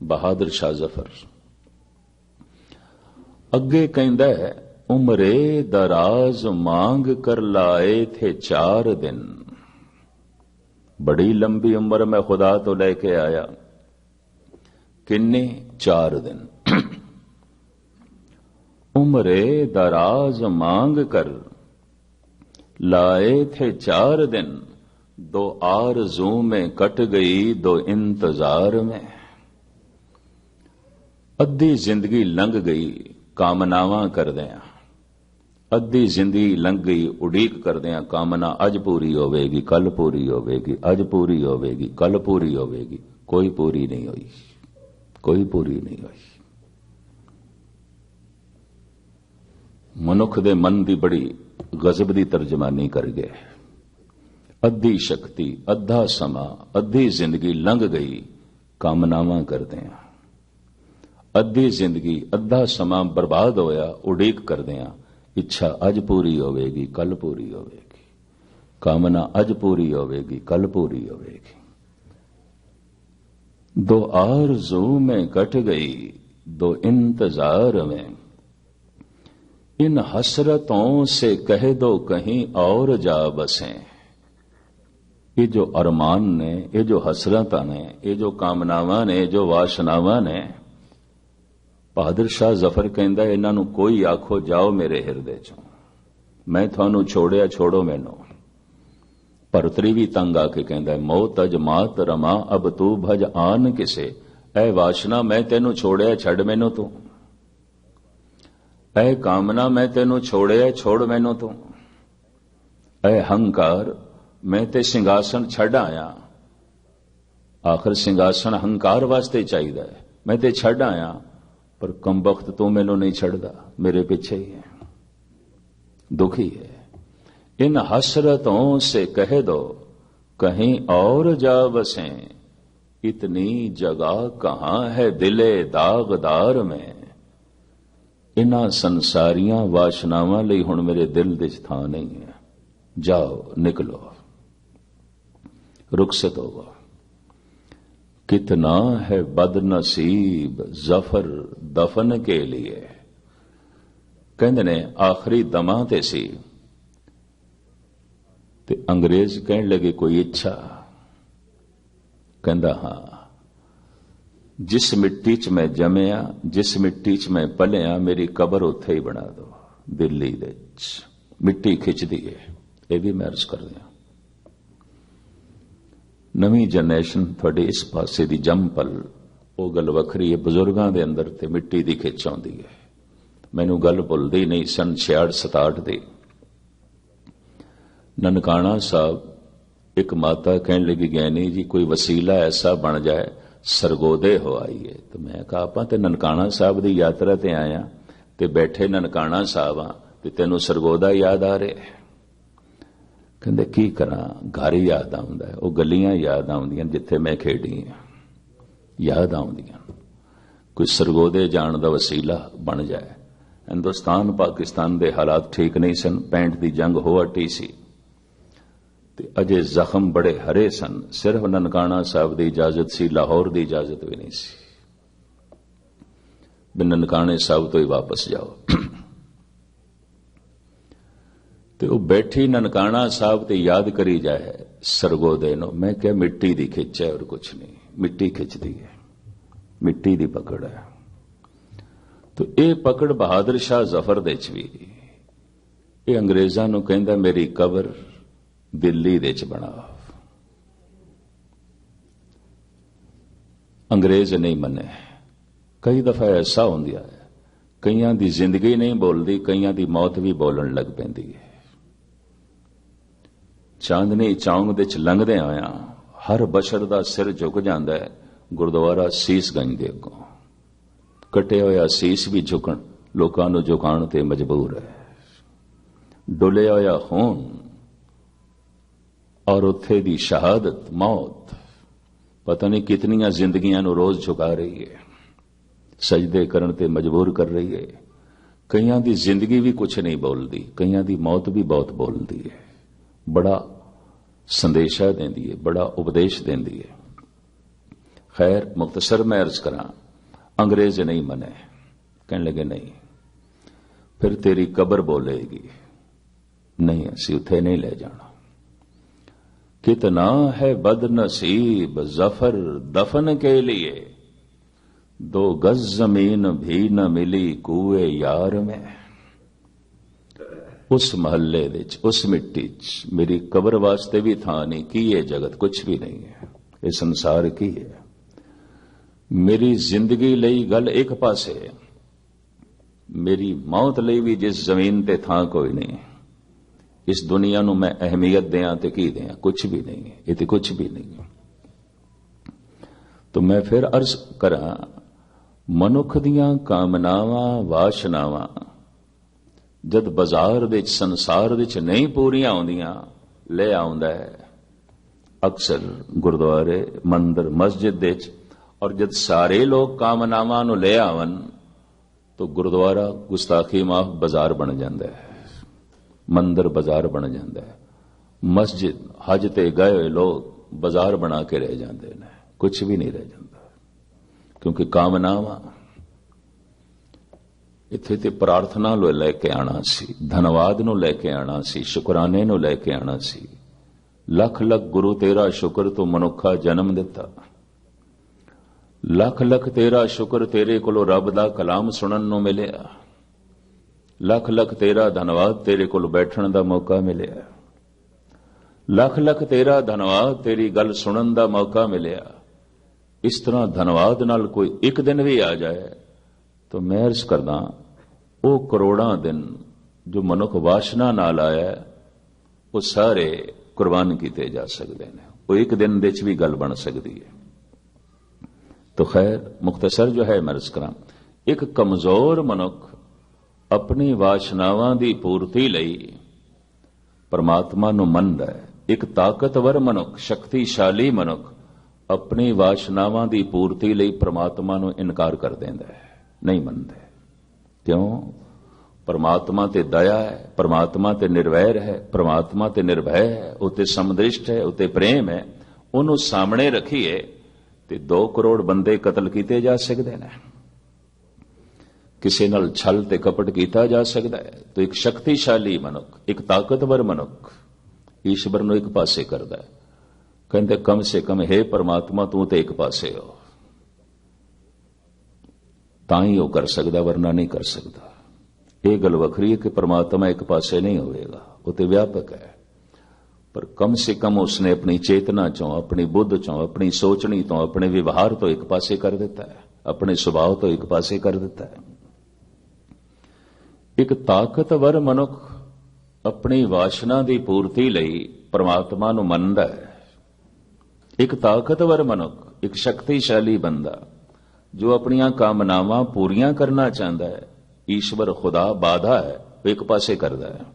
बहादुर शाह जफर अगे कहंदा है, उम्रे दराज मांग कर लाए थे 4 दिन। बड़ी लंबी उम्र मैं खुदा तो लेके आया। किन्ने? 4 दिन। उम्रे दराज मांग कर लाए थे 4 दिन, 2 आरज़ू में कट गई 2 इंतजार में। अद्धी जिंदगी लंघ गई कामनावां करदियां, अद्धी जिंदगी लंघ गई उड़ीक करदियां। कामना अज पूरी होवेगी, कल पूरी होवेगी, अज पूरी होवेगी, कल पूरी होवेगी। कोई पूरी नहीं हुई, कोई पूरी नहीं हुई। मनुख दे मन दी बड़ी गजब दी तर्जमानी कर गए। अद्धी शक्ति, अद्धा समा, अद्धी जिंदगी लंघ गई कामनावां करदियां। अद्धी जिंदगी अद्धा समा बर्बाद होया उड़ीक करदियां। इच्छा अज पूरी होवेगी, कल पूरी होवेगी। कामना अज पूरी होवेगी, कल पूरी होवेगी। 2 आरज़ू में कट गई 2 इंतजार में। इन हसरतों से कह दो कहीं और जा बसें। ये जो अरमान ने, ये जो हसरत ने, ये जो कामनावां ने, जो वासनावां ने, बहादुर शाह जफर कहंदा इन्हां नूं कोई आखो जाओ मेरे हिरदे चों, मैं थानू छोड़िया छोड़ो मैनू। भरतरी भी तंग आके कहंदा मौत अज मात रमा अब तू भज आन किसे। ऐ वासना मैं तेनू छोड़िया छड़ मैनू तू, ऐ कामना मैं तेनू छोड़िया छोड़ मैनू तू, ऐ हंकार मैं ते सिंघासन छड़ आया। आखिर सिंघासन हंकार वास्ते चाहिए, मैं ते छड़ आया, पर कमबख्त तू मैनू नहीं छड़दा, मेरे पीछे ही है, दुखी है। इन हसरतों से कह दो कहीं और जा बसें। इतनी जगह कहां है दिले दागदार में। इन्हां संसारियां वासनावां लई हुण मेरे दिल दे च थां नहीं है। जाओ, निकलो, रुखसत होवो। कितना है बदनसीब जफर दफन के लिए। कहंदे ने आखिरी दमां ते सी ते अंग्रेज कहण लगे कोई इच्छा। कहंदा हां, जिस मिट्टी च मैं जमया, जिस मिट्टी च मैं पलिया, मेरी कबर उत्थे ही बना दो, दिल्ली दे विच। मिट्टी खिंचदी है, यह भी मैं अर्ज कर दिया। नवीं जनरेशन थोड़े इस पासे दी जंपल वो गल वखरी है। बजुर्गों के अंदर ते मिट्टी दी खिच आउंदी है। मैनू गल भुलदी नहीं। सन 66-67 दी ननकाना साहब एक माता कहने लगी गैनी जी कोई वसीला ऐसा बन जाए सरगोदे हो आईए। तो मैं कहा आपां ते ननकाना साहब दी यात्रा ते आया ते बैठे ननकाना साहब आ ते तैनू सरगोदा याद आ रहे। कहंदे की करा, घर याद आउंदा है, वो गलियां याद आउंदियां जिथे मैं खेडी हां, याद आउंदियां। कोई सरगोदे जाण दा वसीला बन जाए। हिंदुस्तान पाकिस्तान दे हालात ठीक नहीं सन। 65 दी जंग हो हटी सी ते अजे जख्म बड़े हरे सन। सिर्फ ननकाना साहब दी इजाजत सी, लाहौर दी इजाजत भी नहीं सी। बिन ननकाने साहब तो ही वापस जाओ। ते वो बैठी ननकाना साहब ते याद करी जाए सरगोदे नो। मैं क्या मिट्टी दी खिच है और कुछ नहीं। मिट्टी खिंचदी है, मिट्टी दी पकड़ है। तो ये पकड़ बहादुर शाह जफर दे च भी। ये अंग्रेजां नूं कहंदा मेरी कबर दिल्ली दे च बना। अंग्रेज नहीं मने। कई दफा ऐसा होंदिया है, कईयां दी जिंदगी नहीं बोलती, कईयां दी मौत भी बोलन लग पैंदी है। चांदनी चौंक दे च लंघदे आया हर बशर दा सिर झुक जांदा है गुरुद्वारा सीसगंज दे अगों। कटिया होया सीस भी झुकण लोकां नूं झुकाण ते मजबूर है। डुलिया होया खून और उत्थे दी शहादत मौत पता नहीं कितनियां जिंदगियां नूं रोज झुका रही है, सजदे करन ते मजबूर कर रही है। कईयां दी जिंदगी भी कुछ नहीं बोलती, कईयां दी मौत भी बहुत बोलती है। बड़ा संदेशा देंदी है, बड़ा उपदेश देंदी है। खैर मुख्तसर मैं अर्ज करा, अंग्रेज नहीं मने, कहने लगे नहीं फिर तेरी कब्र बोलेगी, नहीं असी उथे नहीं ले जाना। कितना है बदनसीब जफर दफन के लिए, 2 गज जमीन भी न मिली कुए यार में। उस महल्ले विच उस मिट्टी च मेरी कब्र वास्ते भी थां नहीं, की ये जगत कुछ भी नहीं है, ये संसार की है। मेरी जिंदगी लई गल एक पासे, मेरी मौत लई भी जिस जमीन ते थां कोई नहीं। इस दुनिया नूं मैं अहमियत दें ते की दें, कुछ भी नहीं है, ये तो कुछ भी नहीं है। तो मैं फिर अर्ज करा, मनुख दियां कामनावां वाशनावां जद बाजार विच संसार विच नहीं पूरियां आउंदियां, ले आउंदा है अक्सर गुरुद्वारे मंदिर मस्जिद विच। और जद सारे लोग कामनावां नूं ले आवन तो गुरुद्वारा गुस्ताखी माफ बाजार बन जाता है, मंदिर बाजार बन जाता है, मस्जिद हज ते गए हुए लोग बाजार बना के रह जाते हैं, कुछ भी नहीं रह जाता। क्योंकि कामनावां इत्थे ते प्रार्थना लो लैके आना सी, धनवाद नूं लैके आना सी, शुकराने नूं लैके आना सी। लख लख गुरु तेरा शुक्र तो मनुखा जन्म दिता, लख लख तेरा शुक्र तेरे कोलों रब दा कलाम सुनन नूं मिलिया, लख लख तेरा धनवाद तेरे कोल बैठण दा मौका मिलिया, लख लख तेरा धनवाद तेरी गल सुनन दा मौका मिलिया। इस तरह धनवाद नाल कोई एक दिन भी आ जाए तो मैं अर्ज करदा, वो करोड़ां दिन जो मनुख वासना नाल आया वो सारे कुर्बान किए जा सकते हैं, वो एक दिन दे च भी गल बन सकती है। तो खैर मुख्तसर जो है मैं अर्ज करा, एक कमजोर मनुख अपनी वासनावां दी पूर्ति लई परमात्मा नूं मनदा है, एक ताकतवर मनुख शक्तिशाली मनुख अपनी वासनावां दी पूर्ति लई परमात्मा नूं इनकार कर देंदा है, नहीं मनदा। क्यों? परमात्मा ते दया है, परमात्मा ते निर्वैर है, परमात्मा ते निर्भय है, उते समदृष्ट है, उते प्रेम है। उन्होंने सामने रखिए ते 2 करोड़ बंदे कतल किए जा सकते हैं, किसी नाल छल ते कपट किया जा सकता है। तो एक शक्तिशाली मनुख, एक ताकतवर मनुख ईश्वर नूं एक पासे करदा है, कहते कम से कम हे परमात्मा तू तो एक पासे हो, तां ही वो कर सकता, वरना नहीं कर सकता। यह गल वखरी है कि परमात्मा एक पासे नहीं होएगा, वो तो व्यापक है, पर कम से कम उसने अपनी चेतना चों, अपनी बुद्ध चों, अपनी सोचनी तो, अपने व्यवहार तो एक पासे कर देता है, अपने स्वभाव तो एक पासे कर देता है। एक ताकतवर मनुख अपनी वासना की पूर्ति लई परमात्मा नूं मनदा है। एक ताकतवर मनुख, एक शक्तिशाली बंदा जो अपनियां कामनावां पूरियां करना चाहता है, ईश्वर खुदा बाधा है, वो एक पासे करदा है।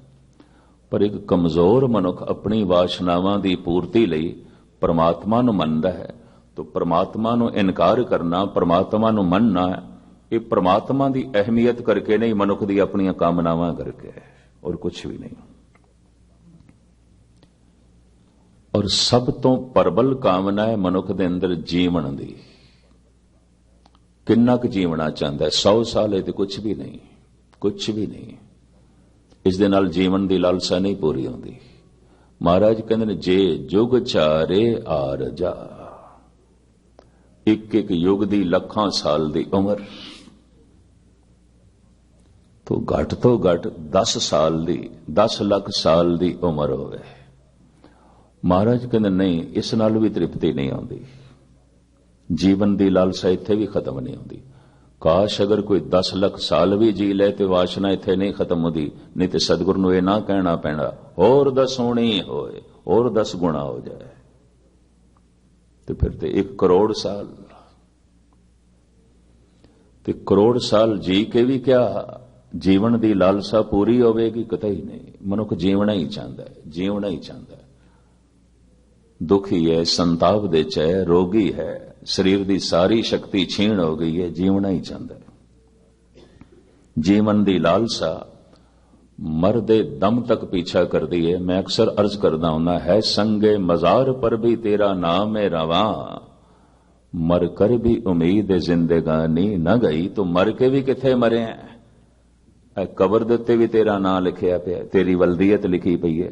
पर एक कमजोर मनुख अपनी वासनावां की पूर्ति लई परमात्मा नूं मनदा है। तो परमात्मा नूं इनकार करना, परमात्मा नूं मनना, ये परमात्मा की अहमियत करके नहीं, मनुख दी अपनियां कामनावां करके है, और कुछ भी नहीं। और सब तो परबल कामना है मनुख दे अंदर जीवन दी। किन्ना क जीवना चाहता है? 100 साल है तो कुछ भी नहीं, कुछ भी नहीं। इस दे नाल जीवन की लालसा नहीं पूरी होती। महाराज कहते ने जे जुग चारे आर जा, एक एक युग दी लखां साल दी उम्र, तो घट 10 साल दी, 10 लाख साल दी उम्र होवे। महाराज कहते नहीं, इस नाल भी तृप्ति नहीं आती। जीवन की लालसा इत्थे भी खत्म नहीं होती। काश अगर कोई 10 लाख साल भी जी ले तो वासना इत्थे नहीं खत्म होती। नहीं तो सतगुरु नूं इह ना कहना पैना और 10 होनी होए, और 10 गुणा हो जाए, तो फिर तो 1 करोड़ साल, तो करोड़ साल जी के भी क्या जीवन की लालसा पूरी होगी? कतई नहीं। मनुख जीवना ही चाहता है, जीवना ही चाहता है। दुखी है, संताप दे च है, रोगी है, शरीर की सारी शक्ति छीण हो गई है, जीवना ही चाहता है। जीवन की लालसा मरदे दम तक पीछा कर दी है। मैं अक्सर अर्ज करदा हुंदा है, संगे मजार पर भी तेरा नाम है रवां, मर कर भी उम्मीद जिंदगानी न गई, तो मर के भी किथे मरे हैं। कबर दे उत्ते भी तेरा नां लिखिया पिया, तेरी वल्दियत लिखी पई है,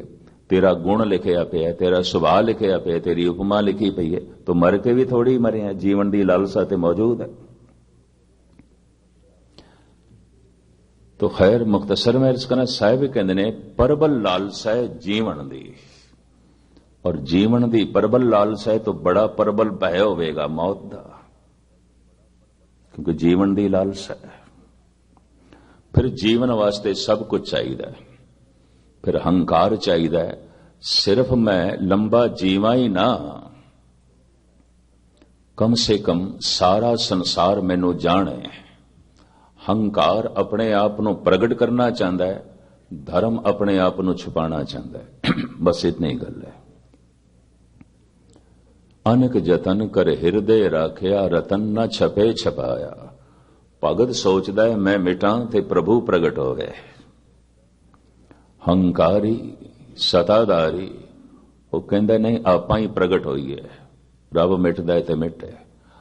तेरा गुण लिखिया पिया, तेरा सुभाव लिखिया पिया, तेरी उपमा लिखी पई है, तो मर के भी थोड़ी मरे हैं। जीवन की लालसा तो मौजूद है। तो खैर मुख्तसर में इसका साहिब कहते ने परबल लालसा है जीवन दी, और जीवन दी परबल लालसा है तो बड़ा परबल भय होवेगा मौत दा, क्योंकि जीवन दी लालसा है। फिर जीवन वास्ते सब कुछ चाहिए, फिर हंकार चाहिए, सिर्फ मैं लंबा जीवा ही ना, कम से कम सारा संसार मैनू जाने। हंकार अपने आप को प्रगट करना चाहता है, धर्म अपने आप को छुपाना चाहता है। बस इतनी गल है। अनक जतन कर हिरदे राखिया, रतन न छपे छपाया। भगत सोचता है मैं मिटा ते प्रभु प्रगट हो गए। हंकारी सताधारी वो कहता नहीं आप ही प्रगट होइए, रब मिटदा है तो मिटे।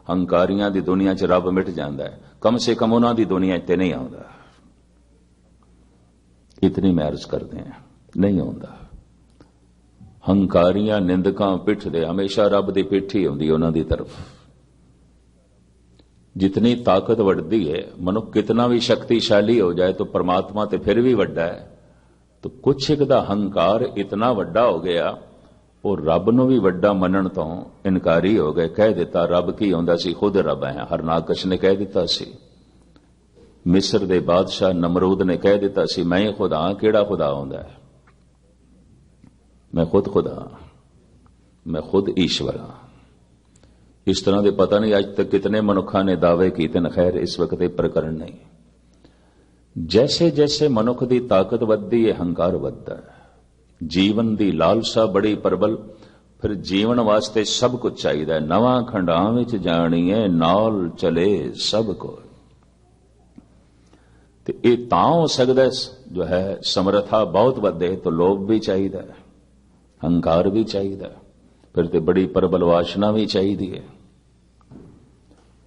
हंकारियां दी दुनिया च रब मिट जाता है, कम से कम उन्हां दी दुनिया ते नहीं आउंदा। इतनी मैं अर्ज करते हैं, नहीं आउंदा। हंकारियां निंदकां पिठ दे हमेशा रब दी पिठ ही आउंदी उन्हां दी तरफ। जितनी ताकत बढ़ती है, मनुख कितना भी शक्तिशाली हो जाए तो परमात्मा तो फिर भी वड्डा है। तो कुछ एक दा हंकार इतना वड्डा हो गया, और रब नूं भी वड्डा मनण तो इनकारी हो गए। कह दिता रब की आउंदा सी, खुद रब है। हरनाकश ने कह दिता सी, मिस्र दे बादशाह नमरूद ने कह दिता सी मैं खुदा हां। केड़ा खुदा आउंदा है? मैं खुद खुदा, मैं खुद ईश्वर हां। इस तरह के पता नहीं आज तक कितने मनुखा ने दावे किए न। खैर इस वक्त ये प्रकरण नहीं। जैसे जैसे मनुख की ताकत बढ़ती है, हंकार बढ़ता है। जीवन की लालसा बड़ी प्रबल, फिर जीवन वास्ते सब कुछ चाहिए। नवां खंडां विच जाणीए, नाल चले सब को। तो ये तां हो सकता जो है समर्था बहुत वधे तो लोभ भी चाहिए, हंकार भी चाहिए, फिर तो बड़ी प्रबल वासना भी चाहिए।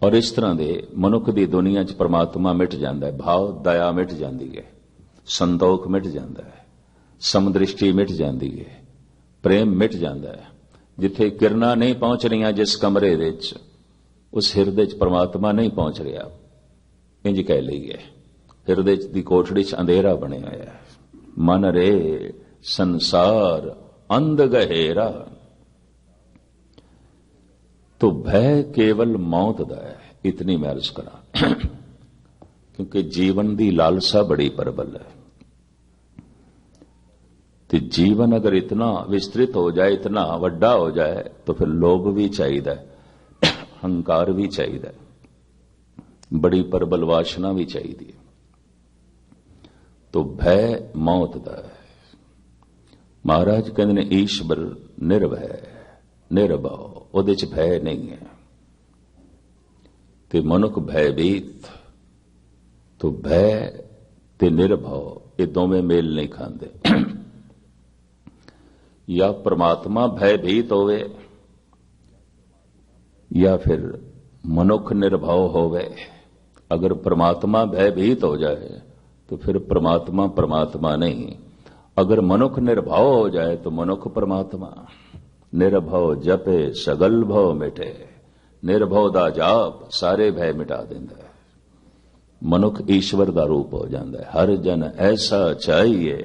और इस तरह दे मनुख की दुनिया च परमात्मा मिट जाता है। भाव दया मिट जाती है, संतोख मिट जाता है, समदृष्टि मिट जाती है, प्रेम मिट जाता है। जिथे किरणा नहीं पहुंच रही जिस कमरे विच, उस हिरदे च परमात्मा नहीं पहुंच रहा। इंज कह लीए हिरदे दी कोठड़ी च अंधेरा बने हुआ है। मन रे संसार अंध गहेरा, तो भय केवल मौत दा है। इतनी मैं अर्ज करा, क्योंकि जीवन की लालसा बड़ी प्रबल है। तो जीवन अगर इतना विस्तृत हो जाए, इतना वड्डा हो जाए, तो फिर लोभ भी चाहिए, हंकार भी चाहिए, बड़ी प्रबल वासना भी चाहिए। तो भय मौत दा है। महाराज कहते ने ईश्वर निर्भय निर्भव, ਉਹਦੇ ਚ भय नहीं है। ते मनुख भयभीत, तो भय ते निर्भव ये दोवें मेल नहीं खाते। या परमात्मा भयभीत होवे, या फिर मनुख निर्भव होवे। अगर परमात्मा भयभीत हो जाए तो फिर परमात्मा परमात्मा नहीं। अगर मनुख निर्भव हो जाए तो मनुख परमात्मा। निर्भव जपे सगल भव मिटे, निर्भव दा जाप सारे भय मिटा देंदा है। मनुख ईश्वर का रूप हो जाता है। हर जन ऐसा चाहिए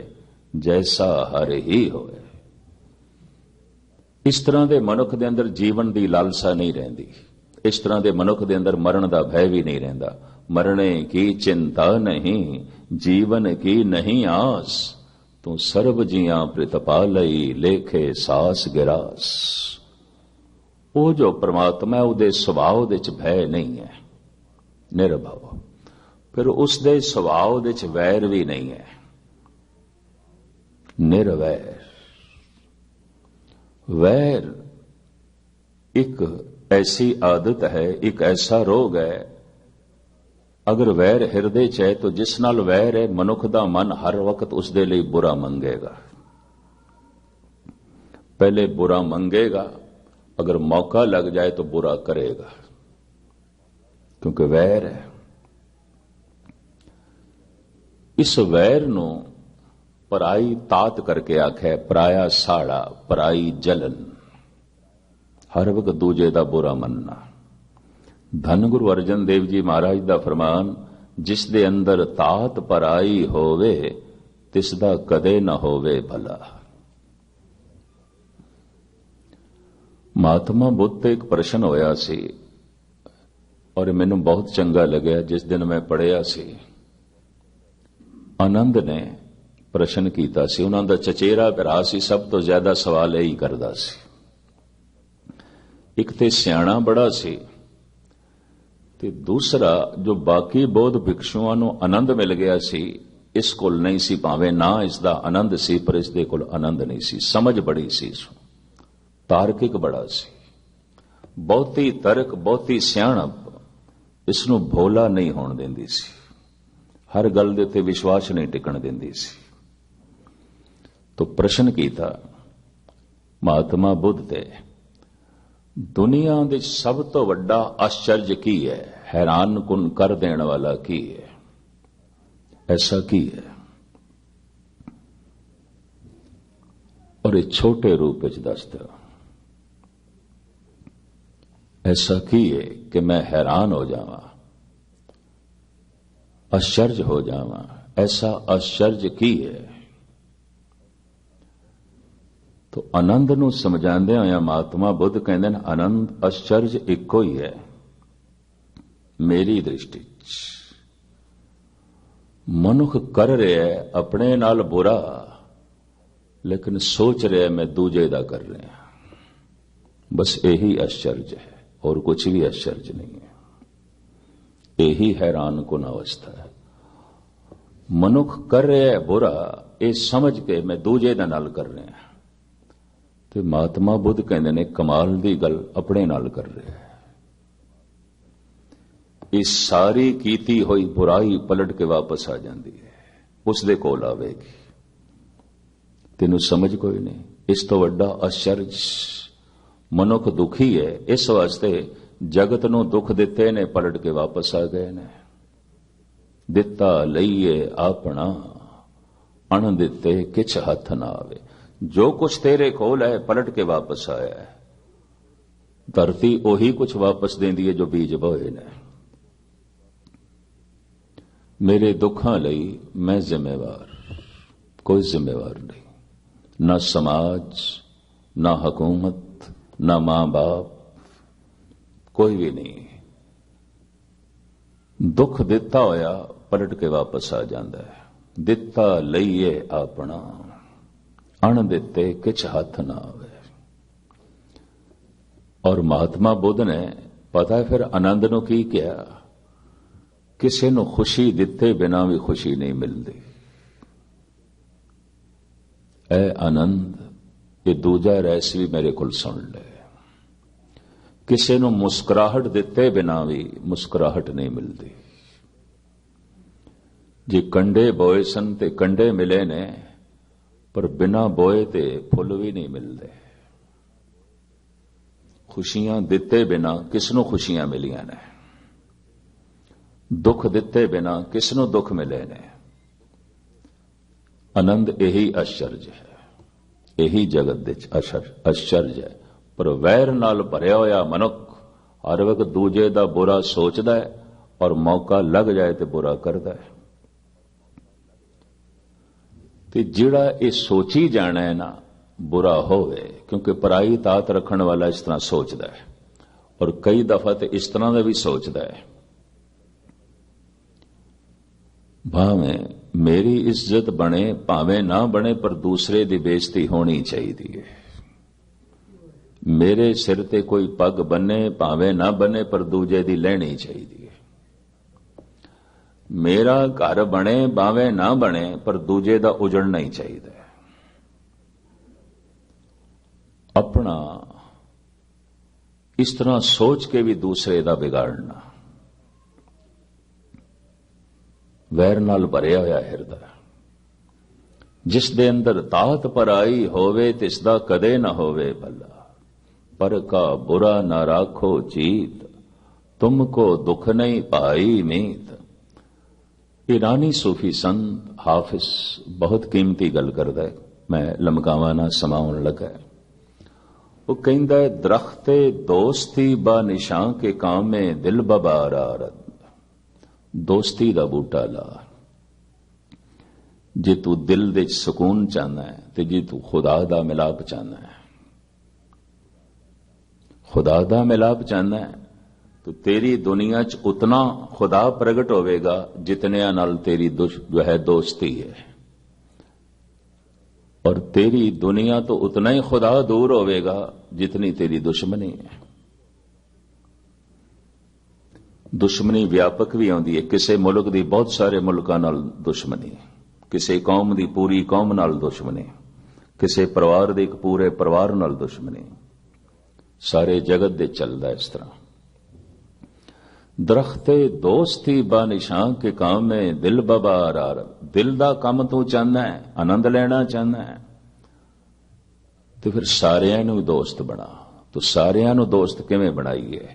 जैसा हर ही होए। इस तरह के मनुख के अंदर जीवन की लालसा नहीं रहिंदी। इस तरह के मनुख के अंदर मरण का भय भी नहीं रहिंदा। मरने की चिंता नहीं, जीवन की नहीं आस, तू सर्व जिया प्रतिपालई लेखे सास गिरास। वो जो परमात्मा है उहदे सुभाव विच भय नहीं है, निर्भव। फिर उसदे सुभाव विच वैर भी नहीं है, निर्वैर। वैर एक ऐसी आदत है, एक ऐसा रोग है। अगर वैर हिरदे च है तो जिस नाल वैर है मनुख दा मन हर वक्त उसदे लिए बुरा मंगेगा। पहले बुरा मंगेगा, अगर मौका लग जाए तो बुरा करेगा। क्योंकि वैर है। इस वैर नूं पराई तात करके आख्या, पराया साड़ा, पराई जलन, हर वक्त दूजे दा बुरा मनना। धन गुरु अर्जन देव जी महाराज दा फरमान, जिस दे अंदर तात पराई होवे तिस दा कदे न होवे भला। महात्मा बुद्ध ते एक प्रश्न होया सी और मैनू बहुत चंगा लग्या। जिस दिन मैं पढ़िया सी, आनंद ने प्रश्न कीता सी। उन्हां दा चचेरा भरा सी, सब तो ज्यादा सवाल यही करदा सी। एक ते सियाणा बड़ा सी ते दूसरा जो बाकी बौद्ध भिक्षुआं नूं आनंद मिल गया सी, इस कोल नहीं सी। भावें ना इसदा आनंद सी, पर इस दे कोल आनंद नहीं सी। समझ बड़ी सी, तार्किक बड़ा सी। बहुती तर्क, बहुती सियाणप इसनूं भोला नहीं होण दिंदी सी। हर गल दे उत्ते विश्वास नहीं टिकण दिंदी सी। तो प्रश्न कीता महात्मा बुद्ध ते, दुनिया दे सब तो वड्डा आश्चर्य की है, हैरान कुन कर देण वाला की है, ऐसा की है? और एक छोटे रूप विच दस दो, ऐसा की है कि मैं हैरान हो जावां, आश्चर्य हो जावां। ऐसा आश्चर्य की है? तो आनंद नूं समझांदे होया महात्मा बुद्ध कहंदे ने, आनंद आश्चर्य इक्को ही है मेरी दृष्टि च। मनुख कर रहा है अपने नाल बुरा, लेकिन सोच रहा है मैं दूजे दा कर रहा। बस यही आश्चर्य है, और कुछ भी आश्चर्य नहीं है। यही हैरान कुन अवस्था है। मनुख कर रहा है बुरा, ये समझ के मैं दूजे दा नाल कर रहा। ते महात्मा बुद्ध कहंदे ने, कमाल दी गल अपने नाल कर रहा है। इस सारी कीती हुई बुराई पलट के वापस आ जाती है, उस दे कोल आवेगी। तेनू समझ कोई नहीं। इस तो वड्डा आश्चर्य मनुख दुखी है, इस वास्ते जगत नूं दुख दिते ने, पलट के वापस आ गए ने। दिता लईए अपना, अण दिते किछ हथ ना आवे। जो कुछ तेरे कोल है पलट के वापस आया है। धरती ओही कुछ वापस देंदी है जो बीज बोए ने। मेरे दुखां लई मैं जिम्मेवार, कोई जिम्मेवार नहीं। ना समाज, ना हुकूमत, ना मां बाप, कोई भी नहीं। दुख दिता होया पलट के वापस आ जाता है। दिता लईए अपना, अण दिते किछ हथ ना आवे। और महात्मा बुद्ध ने पता है फिर आनंद नूं की किया, किसी नूं खुशी दिते बिना भी खुशी नहीं मिलती। ऐ आनंद, ये दूजा रहस्य भी मेरे कोल सुन ले। किसी नूं मुस्कुराहट दिते बिना भी मुस्कुराहट नहीं मिलती। जे कंडे बोए सन ते कंडे मिले ने, पर बिना बोए ते फुल भी नहीं मिलते। खुशियां दिते बिना किसनों खुशियां मिलियां ने, दुख दिते बिना किसनों दुख मिले ने। आनंद यही आश्चर्य है, यही जगत दे आश्चर्य है। पर वैर नाल भरिया होया मनुख हर वक्त दूजे दा बुरा सोचदा है, और मौका लग जाए तो बुरा करदा है। ते जिहड़ा ये सोची जाना है ना बुरा होवे, क्योंकि पराई तात रखण वाला इस तरह सोचदा है, और कई दफा तो इस तरह का भी सोचदा है, भावें मेरी इज्जत बने भावें ना बने, पर दूसरे की बेइज्जती होनी चाहिए। मेरे सिर ते कोई पग बने भावें ना बने, पर दूजे की लैनी चाहिए। मेरा घर बने भावें ना बने, पर दूजे का उजड़ना ही चाहिए। अपना इस तरह सोच के भी दूसरे का बिगाड़ना, वैर नाल भरिया होया हिरदा। जिस दे अंदर तात पराई होवे तिसदा कदे न होवे भला। पर का बुरा ना राखो चीत, तुमको दुख नहीं पाई मीत। ईरानी सूफी संत हाफिज बहुत कीमती गल करदा है, मैं लमकावा ना समाउन लगा। वो कहंदा है दरख्ते दोस्ती बा निशां के काम में दिल बबार आरद। दोस्ती दा बूटा ला, जे तू दिल दे सुकून चाहना है ते जे तू खुदा दा मिलाप चाहना है, खुदा दा मिलाप चाहना है तो तेरी दुनिया च उतना खुदा प्रगट होवेगा जितने नाल तेरी जो है दोस्ती है, और तेरी दुनिया तो उतना ही खुदा दूर होवेगा जितनी तेरी दुश्मनी है। दुश्मनी व्यापक भी आउंदी है, किसी मुल्क दी बहुत सारे मुल्कां नाल दुश्मनी, किसी कौम दी पूरी कौम नाल दुश्मनी, किसी परिवार दे एक पूरे परिवार नाल दुश्मनी, सारे जगत दे चलदा इस तरह। दरख्ते दोस्ती बा निशां के काम में दिल बबार आर। दिल दा काम तू चाहना है, आनंद लेना चाहना है तो फिर सारियां नूं दोस्त बना। तो सारियां नूं दोस्त किवें बनाईए,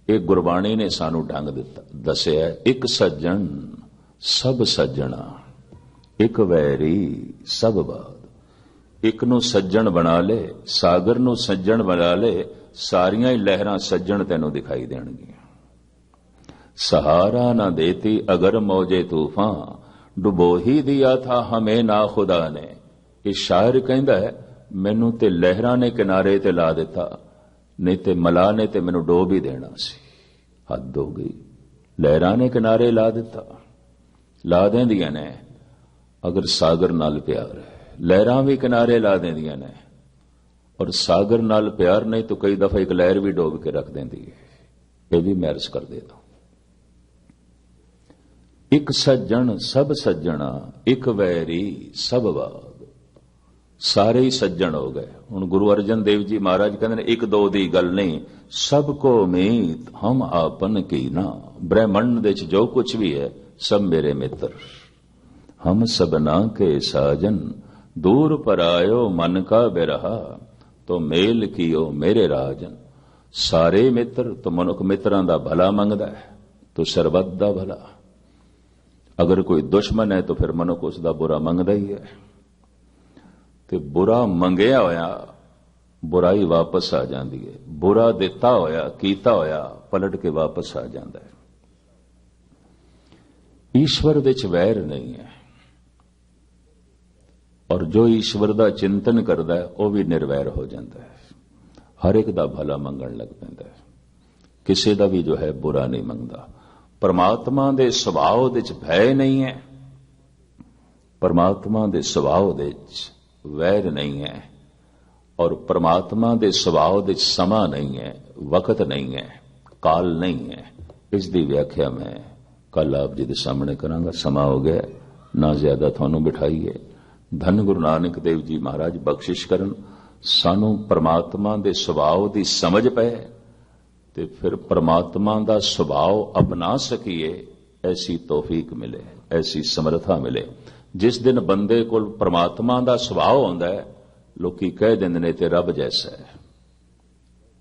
एक गुरबाणी ने सानू ढंग दिता दसिया। एक सज्जन सब सज्जना, एक वैरी सब बाद। एक नूं सज्जन बना ले, सागर नूं सज्जन बना ले, सारियां ही लहरां सज्जन तैनूं दिखाई देणगियां। सहारा ना देती अगर मौजे तूफान, डुबो ही दिया था हमें ना खुदा ने। ये शायर कहंदा है मैनू ते लहरां ने किनारे ते ला दिता, नहीं ते मला ने ते मैनू डोब ही देना सी। हद हो गई, लहरां ने किनारे ला दिता, ला देंदियां ने अगर सागर नाल प्यार है। लहरां भी किनारे ला देंदियां ने, और सागर नाल प्यार नहीं तो कई दफा एक लहर भी डोब के रख देंदी है। ये भी मैरिज कर दे दो। एक सज्जन सब सज्जना, एक वैरी सब वाद। सारे ही सज्जन हो गए। हुण गुरु अर्जन देव जी महाराज कहते हैं एक दो दी गल नहीं, सबको मीत हम आपन की ना। ब्रह्मंड दे च जो कुछ भी है सब मेरे मित्र। हम सबना के साजन, दूर पर आयो मन का बिरहा, तो मेल कियो मेरे राजन। सारे मित्र तो मनुख मित्रां दा भला मंगदा है, तो सरबत दा भला। अगर कोई दुश्मन है तो फिर मनुख उसका बुरा मंगदा ही है। ते बुरा मंगिया होया बुराई वापस आ जाती है, बुरा दिता होया कीता होया पलट के वापस आ जाता है। ईश्वर दे च वैर नहीं है, और जो ईश्वर दा चिंतन करता है वह भी निर्वैर हो जाता है। हर एक दा भला मंगण लग पैंदा है, किसी दा भी जो है बुरा नहीं मंगदा। परमात्मा दे सुभाव दे च भय नहीं है, परमात्मा दे सुभाव दे च वैर नहीं है, और परमात्मा दे सुभाव दे समा नहीं है, वक्त नहीं है, काल नहीं है। इसकी व्याख्या मैं कल आप जी के सामने करांगा। समा हो गया, ना ज्यादा थानू बिठाइए। धन गुरु नानक देव जी महाराज बख्शिश करन, सानू परमात्मा दे सुभाव दी समझ पए ते फिर परमात्मा दा सुभाव अपना सकीए, ऐसी तौफीक मिले, ऐसी समर्था मिले। जिस दिन बंदे को परमात्मा दा सुभाव आउंदा है, लोकी कह दिंदे ने ते रब जैसा है,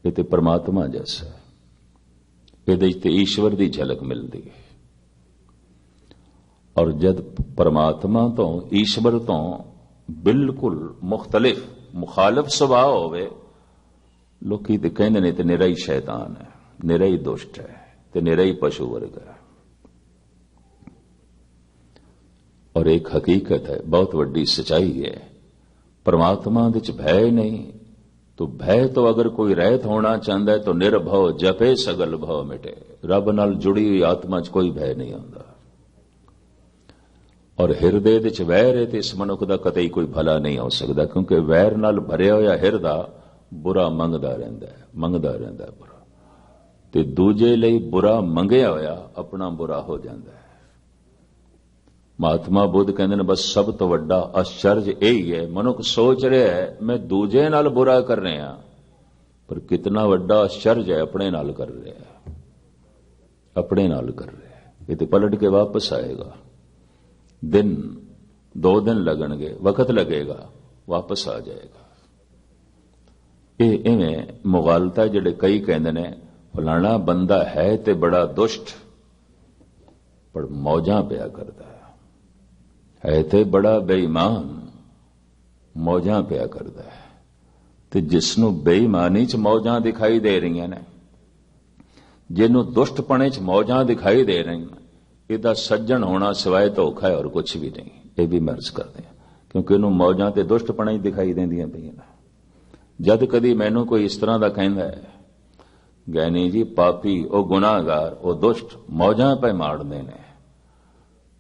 ये ते परमात्मा जैसा है, इहदे ते ईश्वर दी झलक मिलदी है। और जद परमात्मा तो ईश्वर तो बिल्कुल मुख्तलिफ मुखालिफ सुभाव होवे, लोकी ते कहंदे ने ते निरा ही शैतान है, निरा ही दुष्ट है, ते निरा ही पशु वर्ग है। और एक हकीकत है, बहुत वड्डी सच्चाई है, परमात्मा दे च भय नहीं। तो भय तो अगर कोई रहत होना चाहता है तो निर्भव जपे सगल भव मिटे। रब नाल जुड़ी हुई आत्मा च कोई भय नहीं आंदा। और हिरदे दे च वैर है तो इस मनुख दा कतई कोई भला नहीं हो सकता, क्योंकि वैर नाल भरिया होया हिरदा बुरा मंगदा रहिंदा है, मंगदा रहिंदा है बुरा, ते दूजे लई बुरा मंगिया होया अपना बुरा हो जाता है। महात्मा बुद्ध कहते हैं बस सब तो वड्डा आश्चर्य यही है, मनुख सोच रहा है मैं दूजे नाल बुरा कर रहा, पर कितना वड्डा आश्चर्य है अपने नाल कर रहा है, अपने नाल कर रहा है। ये तो पलट के वापस आएगा, दिन 2 दिन लगणगे, वक्त लगेगा, वापस आ जाएगा। ये इवें मुगालता जिहड़े कई कहंदे ने फलाना बंदा है ते बड़ा दुष्ट पर मौजां पिया करदा है ते बड़ा बेईमान मौजां पिया करदा है। ते जिसनों बेईमानी च मौजां दिखाई दे रही ने, जिन्हों दुष्टपणे च मौजां दिखाई दे रही हैं, इहदा सज्जन होना सिवाय धोखा है और कुछ भी नहीं। ये भी मर्ज करते हैं क्योंकि इन्हों मौजां ते दुष्टपणे दिखाई देंदियां पईयां। जद कदी मैनू कोई इस तरह का कहता है, गैनी जी पापी ओ गुनाहगार ओ दुष्ट मौजां पे मारदे ने,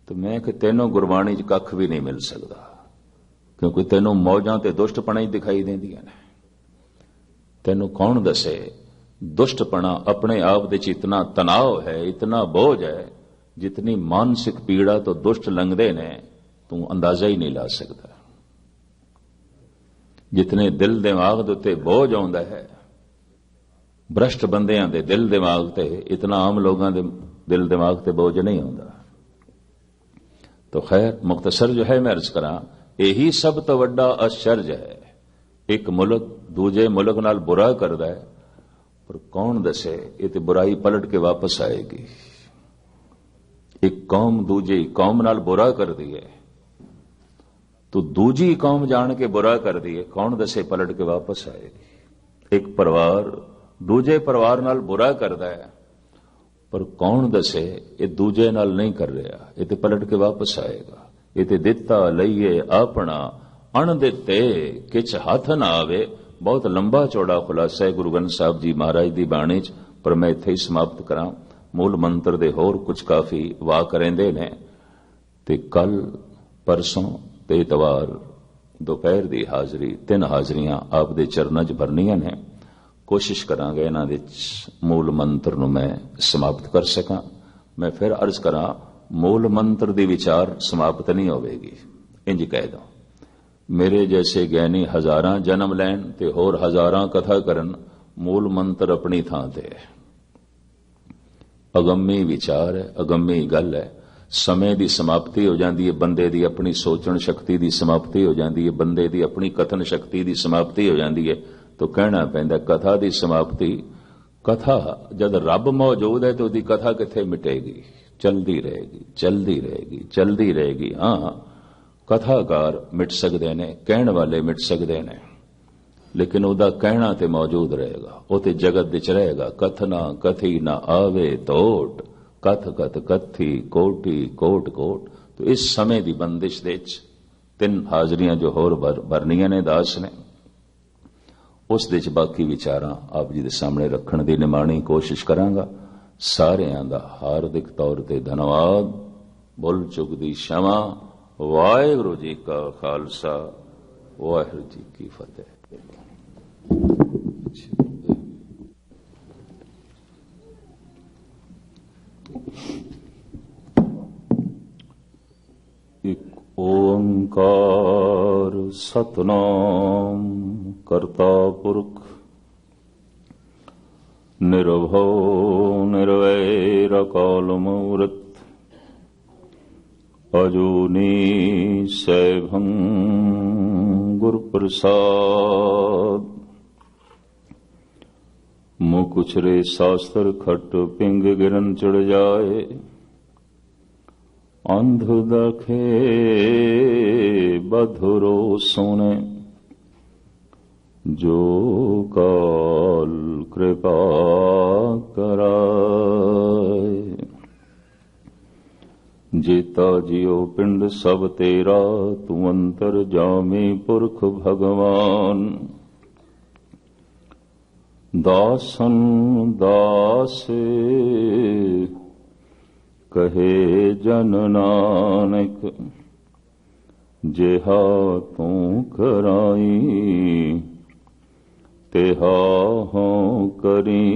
तो मैं कि तेनों गुरबाणी च कख भी नहीं मिल सकता क्योंकि तेनों मौजां ते दुष्टपणे दिखाई देंदियां ने। तेनों कौन दसे दुष्टपना अपने आप दे च इतना तनाव है, इतना बोझ है, जितनी मानसिक पीड़ा तो दुष्ट लंघदे ने तू अंदाजा ही नहीं ला सकता। जितने दिल दिमाग दे उत्ते बोझ आउंदा है भ्रष्ट बंदियां दे दिल दिमाग ते, इतना आम लोगों दे दिल दिमाग ते बोझ नहीं आउंदा। तो खैर मुख्तसर जो है मैं अर्ज करा, यही सब तो वड्डा आश्चर्य है। एक मुल्क दूजे मुल्क नाल बुरा करदा है, पर कौन दसे ये तो बुराई पलट के वापस आएगी। एक कौम दूजी कौम नाल बुरा कर दी है तो दूजी कौम जान के बुरा कर दी है, कौन दसे पलट के वापस आएगी। एक परिवार दूजे परिवार नाल बुरा करदा है, पर कौन दसे ये दूजे नाल नहीं कर रहा, ये तो पलट के वापस आएगा। ये तो दिता लईए अपना अण दिते किच हथ ना आवे। बहुत लंबा चौड़ा खुलासा है गुरु ग्रंथ साहब जी महाराज की बाणी च, पर मैं इत्थे ही समाप्त करा। मूल मंत्र दे होर कुछ काफी वाक रहिंदे ने ते कल परसों ते इतवार दोपहर की हाजरी 3 हाजरियां आप दे चरनां च भरनियां ने। कोशिश करांगे इन्हां दे मूल मंत्र नूं मैं समाप्त कर सकां। मैं फिर अर्ज करा, मूल मंत्र दी विचार समाप्त नहीं होवेगी। इंज कह दो, मेरे जैसे ज्ञानी हजारां जन्म लैन ते होर हजारां कथा करन, मूल मंत्र अपनी थां ते है। अगम्मी विचार है, अगम्मी गल है। समय की समाप्ति हो जाती है, बंदे की अपनी सोचण शक्ति की समाप्ति हो जाती है, बंदे की अपनी कथन शक्ति की समाप्ति हो जाती है। तो कहना पैंदा कथा की समाप्ति, कथा जब रब मौजूद है तो उसकी कथा किथे मिटेगी, चलती रहेगी चलती रहेगी चलती रहेगी। हाँ कथाकार मिट सकते ने, कहण वाले मिट सकते ने, लेकिन उसका कहना तो मौजूद रहेगा, वो तो जगत विच रहेगा। कथना कथी ना आवे तोट, कथ कथ कथी कोटि कोट कोट। तो इस समय की बंदिश दे 3 हाजरियां जो होर भरनियां ने दास ने, उस दे बाकी विचारां आप जी दे सामने रखण की निमाणी कोशिश करांगा। सारियां दा हार्दिक तौर ते धन्यवाद। भुल चुक दी क्षमा। वाहिगुरू जी का खालसा, वाहिगुरू जी की फतेह। एक ओंकार सतनाम करता पुरख निर्भव निर्वैर अकाल मूर्त अजूनी सैभं गुरुप्रसाद। मुकुचरे शास्त्र खट पिंग गिरन चढ़ जाए, अंध दखे बधुरो सुने, जो काल कृपा कराए। जेता जियो पिंड सब तेरा, तू अंतर जामी पुरख भगवान। दासन दासे कहे जन नानक, जेहा तू कराई तेहा हों करी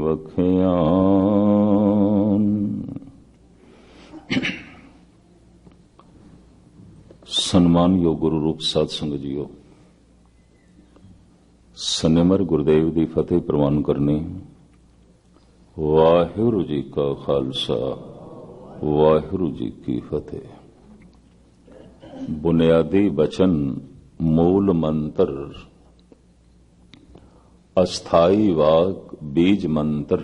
वखियान। सन्मान योग गुरु रूप साध संगत जीओ, सनिमर गुरुदेव की फतेह प्रवान करनी। वाहिगुरू जी का खालसा, वाहिगुरू जी की फतेह। बुनियादी वचन मूल मंत्र ਅਸਥਾਈ ਵਾਕ ਬੀਜ ਮੰਤਰ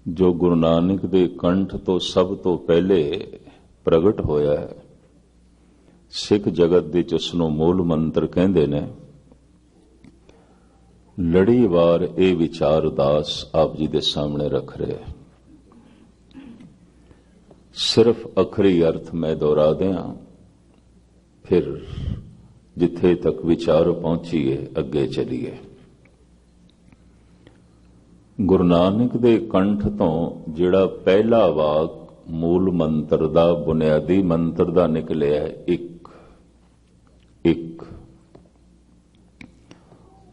ਜੋ ਗੁਰੂ ਨਾਨਕ ਦੇ ਕੰਠ ਤੋਂ ਸਭ ਤੋਂ ਪਹਿਲੇ ਪ੍ਰਗਟ ਹੋਇਆ ਹੈ। ਸਿੱਖ ਜਗਤ ਵਿੱਚ ਉਸ ਨੂੰ ਮੂਲ ਮੰਤਰ ਕਹਿੰਦੇ ਨੇ। ਲੜੀਵਾਰ ਇਹ ਵਿਚਾਰ ਉਦਾਸ ਆਪ ਜੀ ਦੇ ਸਾਹਮਣੇ ਰੱਖ ਰਹੇ। ਸਿਰਫ ਅਖਰੀ ਅਰਥ ਮੈਂ ਦੁਹਰਾ ਦਿਆਂ, ਫਿਰ ਜਿੱਥੇ ਤੱਕ ਵਿਚਾਰ ਪਹੁੰਚੀਏ ਅੱਗੇ ਚਲੀਏ। ਗੁਰੂ ਨਾਨਕ ਦੇ ਕੰਠ ਤੋਂ ਜਿਹੜਾ ਪਹਿਲਾ ਵਾਕ ਮੂਲ ਮੰਤਰ ਦਾ, ਬੁਨਿਆਦੀ ਮੰਤਰ ਦਾ ਨਿਕਲਿਆ ਹੈ, ਇੱਕ ਇੱਕ,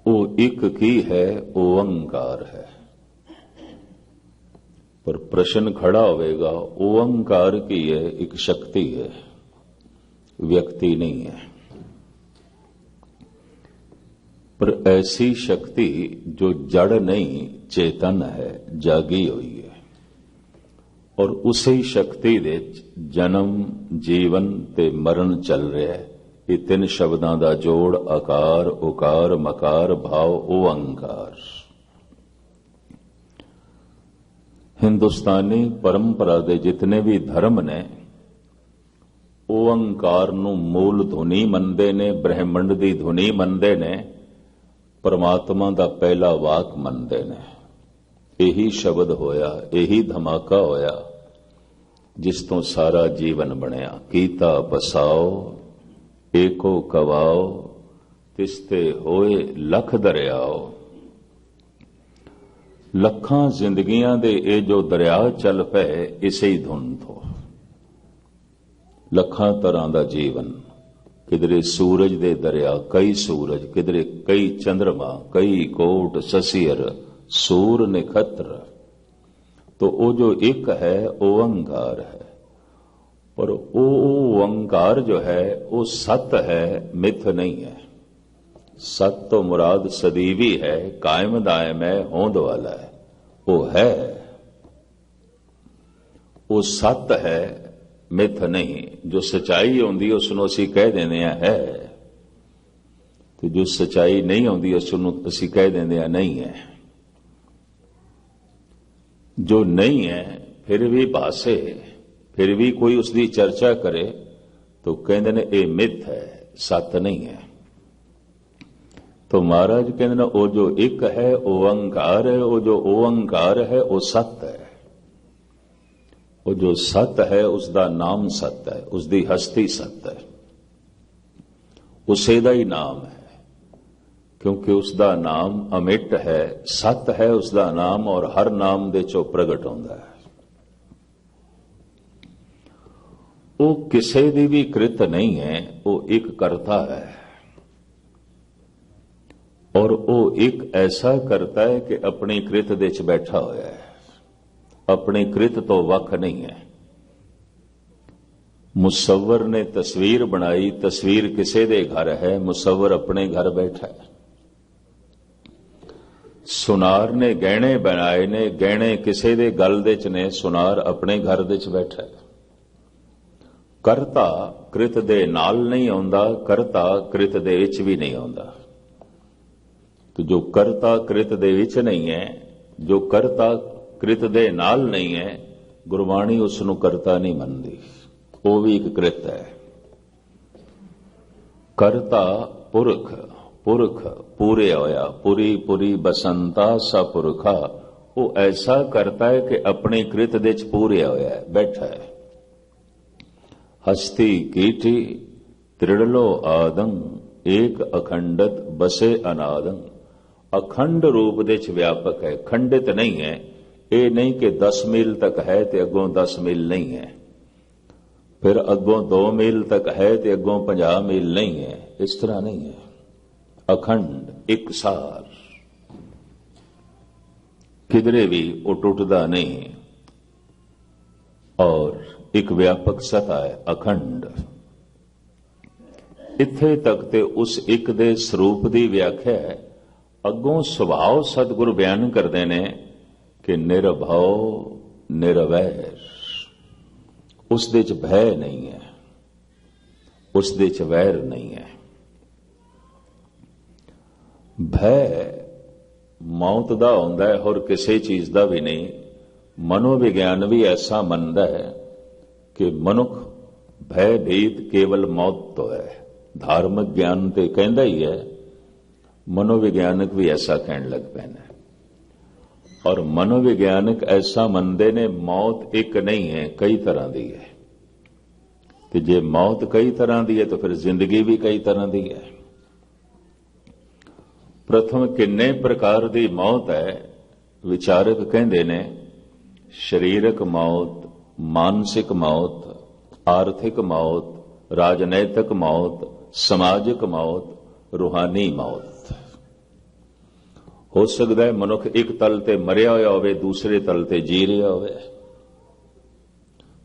ਉਹ ਇੱਕ ਕੀ ਹੈ? ਓੰਕਾਰ ਹੈ। ਪਰ ਪ੍ਰਸ਼ਨ ਖੜਾ ਹੋਵੇਗਾ, ਓੰਕਾਰ ਕੀ ਹੈ? ਇੱਕ ਸ਼ਕਤੀ ਹੈ, ਵਿਅਕਤੀ ਨਹੀਂ ਹੈ। पर ऐसी शक्ति जो जड़ नहीं चेतन है, जागी हुई है। और उसी शक्ति दे जन्म जीवन ते मरण चल रहा है। ये तीन शब्दां दा जोड़ आकार उकार मकार भाव ओंकार। हिंदुस्तानी परंपरा दे जितने भी धर्म ने ओंकार नूं मूल धुनी मनदे ने, ब्रह्मंड दी धुनी मनदे ने, परमात्मा दा पहला वाक मनदे ने। यही शब्द होया, यही धमाका होया जिस तो सारा जीवन बनया। कीता बसाओ एको कवाओ, तिसते होए लख दरियाओ। लखां जिंदगियां दे ये जो दरिया चल पे, इसे ही धुन तो लखां तरह दा जीवन। किधरे सूरज दे दरिया, कई सूरज, किधरे कई चंद्रमा, कई कोट ससियर सूर निखत्र। तो वो जो एक है ओंकार है। और वो ओंकार जो है वो सत है, मिथ नहीं है। सत तो मुराद सदीवी है, कायम दायम है, होंद वाला है। वो है, वो सत है, मिथ नहीं। जो सच्चाई होंदी उसनों असीं कह देंदे है, तो जो सच्चाई नहीं होंदी उसनों असीं कह देंदे नहीं है। जो नहीं है फिर भी भासे, फिर भी कोई उसकी चर्चा करे तो कहते ने ये मिथ है, सत नहीं है। तो महाराज कहते ने वो जो एक है ओंकार है, वो जो ओंकार है वो सत है। वो जो सत है उसका नाम सत है, उसकी हस्ती सत है, उसे दा ही नाम है। क्योंकि उसका नाम अमिट है, सत है उसका नाम, और हर नाम दे चो प्रगट होंदा है। वो किसी दी भी कृत नहीं है, वो एक करता है। और वो एक ऐसा करता है कि अपनी कृत दे च बैठा होया है, अपनी कृत तो वख नहीं है। मुसव्वर ने तस्वीर बनाई, तस्वीर किसे दे घर है, मुसव्वर अपने घर बैठा है। सुनार ने गहने बनाए ने, गहने किसे दे गल दे च ने, सुनार अपने घर दे च बैठा है। करता कृत दे नाल नहीं आउंदा, करता कृत दे विच भी नहीं आउंदा। तो जो करता कृत दे विच नहीं है, जो करता कृत दे नाल नहीं है, गुरबाणी उसनूं करता नहीं मनदी। वो भी एक कृत है। करता पुरख, पुरख पूरे होया, पुरी पुरी बसंता सा पुरखा। वो ऐसा करता है कि अपनी कृत दे च पूरे होया है, बैठा है। हस्ती कीटी त्रिड़लो आदंग, एक अखंडत बसे अनादंग। अखंड रूप दे च व्यापक है, खंडित नहीं है। ये नहीं कि 10 मील तक है ते अगों 10 मील नहीं है, फिर अगों 2 मील तक है ते अगों 50 मील नहीं है। इस तरह नहीं है। अखंड एकसार, किधरे भी वो टूटता नहीं, और एक व्यापक सत्ता है, अखंड। इत्थे तक ते उस एक दे स्वरूप की व्याख्या है। अगों सुभाव सतगुरु बयान करते ने कि निरभव निरवैर। उस दे च भय नहीं है, उस दे च वैर नहीं है। भय मौत दा हुंदा है और किसी चीज का भी नहीं। मनोविज्ञान भी ऐसा मनदा है कि मनुख भयभीत केवल मौत तो है। धार्मिक ज्ञान तो कहता ही है, मनोविज्ञानिक भी ऐसा कहने लग पे ने। और मनोविज्ञानिक ऐसा मनते ने मौत एक नहीं है, कई तरह की है। तो जे मौत कई तरह की है तो फिर जिंदगी भी कई तरह की है। प्रथम किन्ने प्रकार की मौत है, विचारक कहते ने शरीरक मौत, मानसिक मौत, आर्थिक मौत, राजनैतिक मौत, समाजिक मौत, रूहानी मौत। हो सकता है मनुख एक तल ते मरिया होया होवे, दूसरे तल ते जी रहा होवे,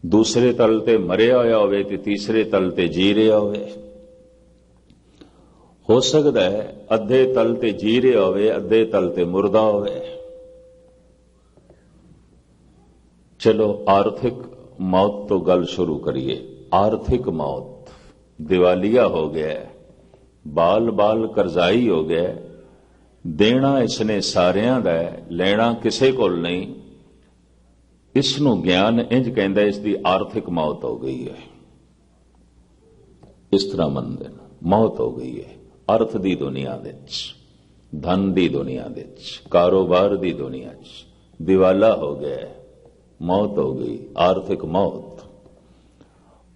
दूसरे तल ते मरिया होया होवे ते तीसरे तल ते जी रहा होवे। हो सकता है अद्धे तल ते जी रहा होवे, अद्धे तल ते मुर्दा होवे। चलो आर्थिक मौत तो गल शुरू करिए। आर्थिक मौत, दिवालिया हो गया, बाल बाल करजाई हो गया, देना इसने सारियां दा है, लेना किसे कोल नहीं। इसनू ज्ञान इंज कहंदा इसकी आर्थिक मौत हो गई है। इस तरह मनदे मौत हो गई है अर्थ दी दुनिया दे विच, धन दी दुनिया दे विच, कारोबार दी दुनिया च दिवाला हो गया, मौत हो गई, आर्थिक मौत।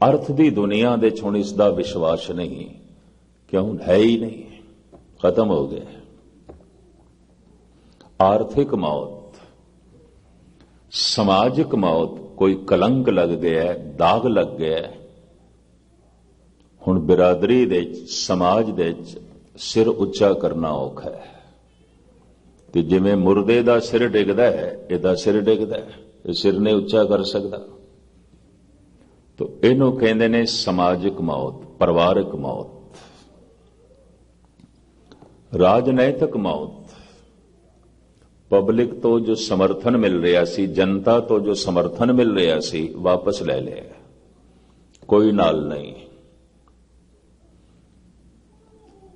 अर्थ दी दुनिया दे हुण इसदा विश्वास नहीं, क्यों है ही नहीं, खत्म हो गया। आर्थिक मौत, समाजिक मौत, कोई कलंक लग गया, दाग लग गया। हुण बिरादरी दे समाज दे सिर उच्चा करना औखा है। ते जिवें मुर्दे दा सिर डिगदा है, इहदा सिर डिगदा है, ये सिर नहीं उच्चा कर सकता। तो इहनूं कहंदे ने समाजिक मौत, परिवारक मौत। राजनैतिक मौत, पब्लिक तो जो समर्थन मिल रहा सी, जनता तो जो समर्थन मिल रहा सी, वापस ले लिया, कोई नाल नहीं।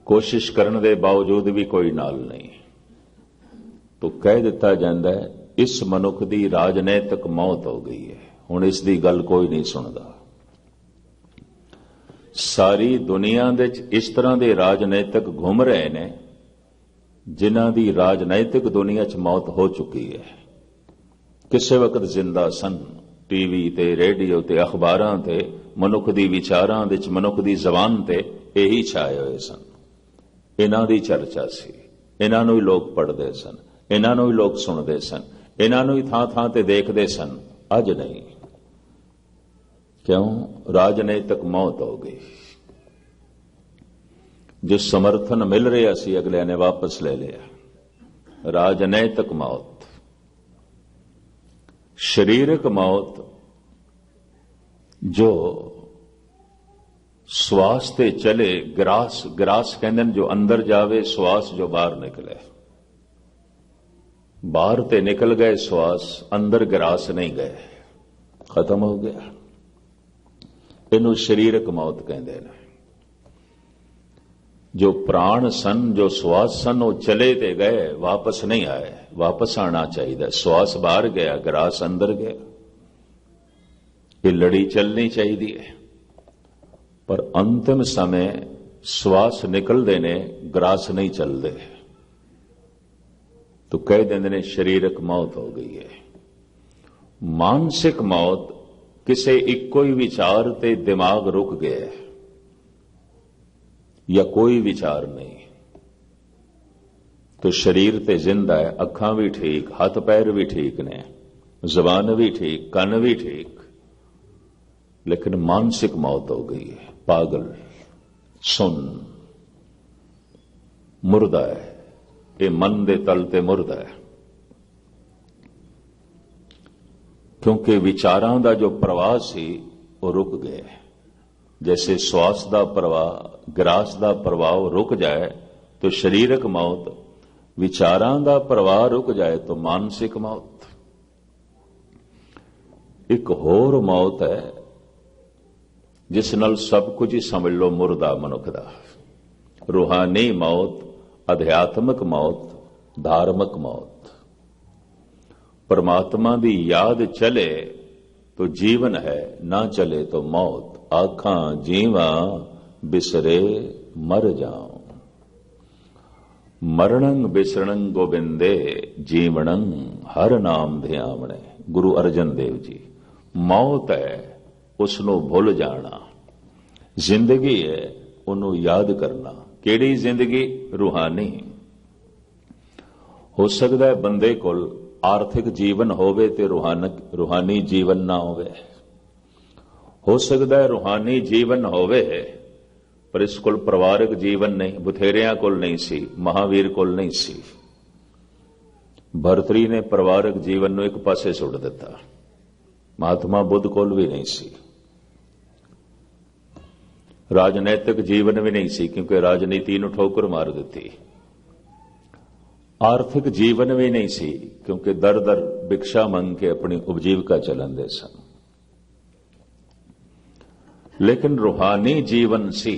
कोशिश करने के बावजूद भी कोई नाल नहीं। तो कह दिता जाता है इस मनुख की राजनैतिक मौत हो गई है, हुण इसकी गल कोई नहीं सुनता। सारी दुनिया दे इस तरह के राजनैतिक घूम रहे ने जिन्हां दी राजनैतिक दुनिया च मौत हो चुकी है। किसी वक्त जिंदा सन, टीवी ते, रेडियो ते, अखबारां ते, मनुख दी विचारां दे, मनुख दी जबान ते यही छाए हुए सन। इन्हां दी चर्चा सी, इन्हां नूं ही लोग पढ़ते सन, इन्हां नूं ही लोग सुनते सन, इन्हां नूं ही थां थां ते देखते सन। अज नहीं, क्यों? राजनैतिक मौत हो गई। जो समर्थन मिल रहा सी अगले ने वापस ले लिया। राजनैतिक मौत। शरीरक मौत, जो श्वास ते चले, ग्रास, ग्रास कहते हैं जो अंदर जावे, श्वास जो बाहर निकले। बाहर ते निकल गए श्वास, अंदर ग्रास नहीं गए, खत्म हो गया। इनू शरीरक मौत कहते हैं। जो प्राण सन, जो श्वास सन, वो चले ते गए, वापस नहीं आए। वापस आना चाहिए। श्वास बाहर गया, ग्रास अंदर गया। ये लड़ी चलनी चाहिए, पर अंतिम समय श्वास निकलते ने, ग्रास नहीं चलते, तो कह देंगे ने शरीरक मौत हो गई है। मानसिक मौत, किसी इको ही विचार ते दिमाग रुक गया या कोई विचार नहीं, तो शरीर ते जिंदा है, अखां भी ठीक, हाथ पैर भी ठीक ने, जबान भी ठीक, कन भी ठीक, लेकिन मानसिक मौत हो गई है। पागल, सुन, मुर्दा है, ये मन दे तल ते मुर्दा है। क्योंकि विचारां दा जो प्रवाह सी वो रुक गए। जैसे श्वास दा प्रवाह, ग्रास दा प्रवाह रुक जाए तो शरीरक मौत, विचारां दा प्रवाह रुक जाए तो मानसिक मौत। एक होर मौत है जिस नाल सब कुछ ही समझ लो मुर्दा मनुख दा। रूहानी मौत, अध्यात्मक मौत, धार्मिक मौत। परमात्मा की याद चले तो जीवन है, ना चले तो मौत। आखां जीवा बिसरे मर जाऊं। मरणं बिसरणं गोबिंदे, जीवणं हर नाम ध्यावणे। गुरु अर्जन देव जी। मौत है उसनों भुल जाना, जिंदगी है उन्हों याद करना। केड़ी जिंदगी? रूहानी। हो सकता है बंदे कोल आर्थिक जीवन होवे ते रूहानी जीवन ना होवे। हो सकता है रूहानी जीवन होवे पर इस कोल परिवारक जीवन नहीं। बथेरिया कोल नहीं सी, महावीर कोल नहीं सी। भरतरी ने परिवारक जीवन नूं एक पासे सुट दिता। महात्मा बुद्ध कोल भी नहीं सी। राजनैतिक जीवन भी नहीं सी, क्योंकि राजनीति नूं ठोकर मार दी। आर्थिक जीवन भी नहीं सी, क्योंकि दर दर भिक्षा मंग के अपनी उपजीविका चलाते सन। लेकिन रूहानी जीवन सी।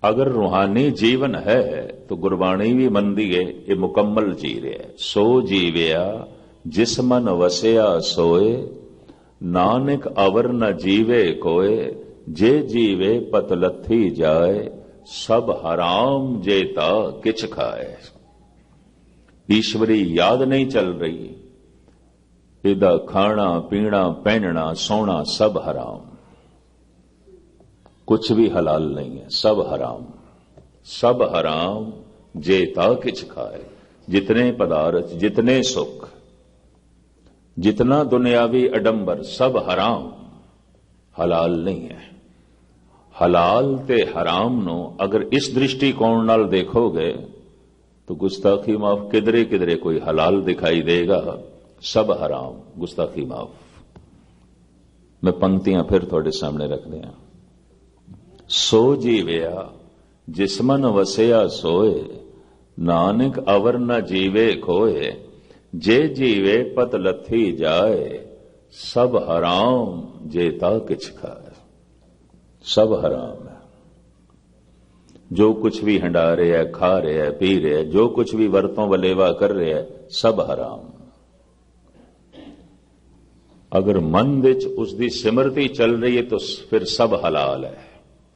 अगर रूहानी जीवन है तो गुरबाणी भी मनदी है ये मुकम्मल जी रहा। सो जीविया जिस मन वसिया सोए, नानक अवर न जीवे कोए। जे जीवे पत लथी जाए, सब हराम जेता किच खाए। ईश्वरी याद नहीं चल रही, इदा खाना पीना पहनना सोना सब हराम। कुछ भी हलाल नहीं है, सब हराम। सब हराम जेता किच खाए। जितने पदार्थ, जितने सुख, जितना दुनियावी अडंबर, सब हराम, हलाल नहीं है। हलाल ते हराम नो अगर इस दृष्टिकोण नाल देखोगे तो गुस्ताखी माफ किधरे किधरे कोई हलाल दिखाई देगा। सब हराम, गुस्ताखी माफ। मैं पंक्तियां फिर थोड़े सामने रख दिया। सो जीविया जिसमन वसिया सोए, नानक अवर न जीवे खोए। जे जीवे पत लथी जाए, सब हराम जेता किछ खाए। सब हराम है। जो कुछ भी हंडा रहे है, खा रहे है, पी रहे है, जो कुछ भी वरतों वलेवा कर रहे है, सब हराम। अगर मन विच उसकी सिमरती चल रही है तो फिर सब हलाल है,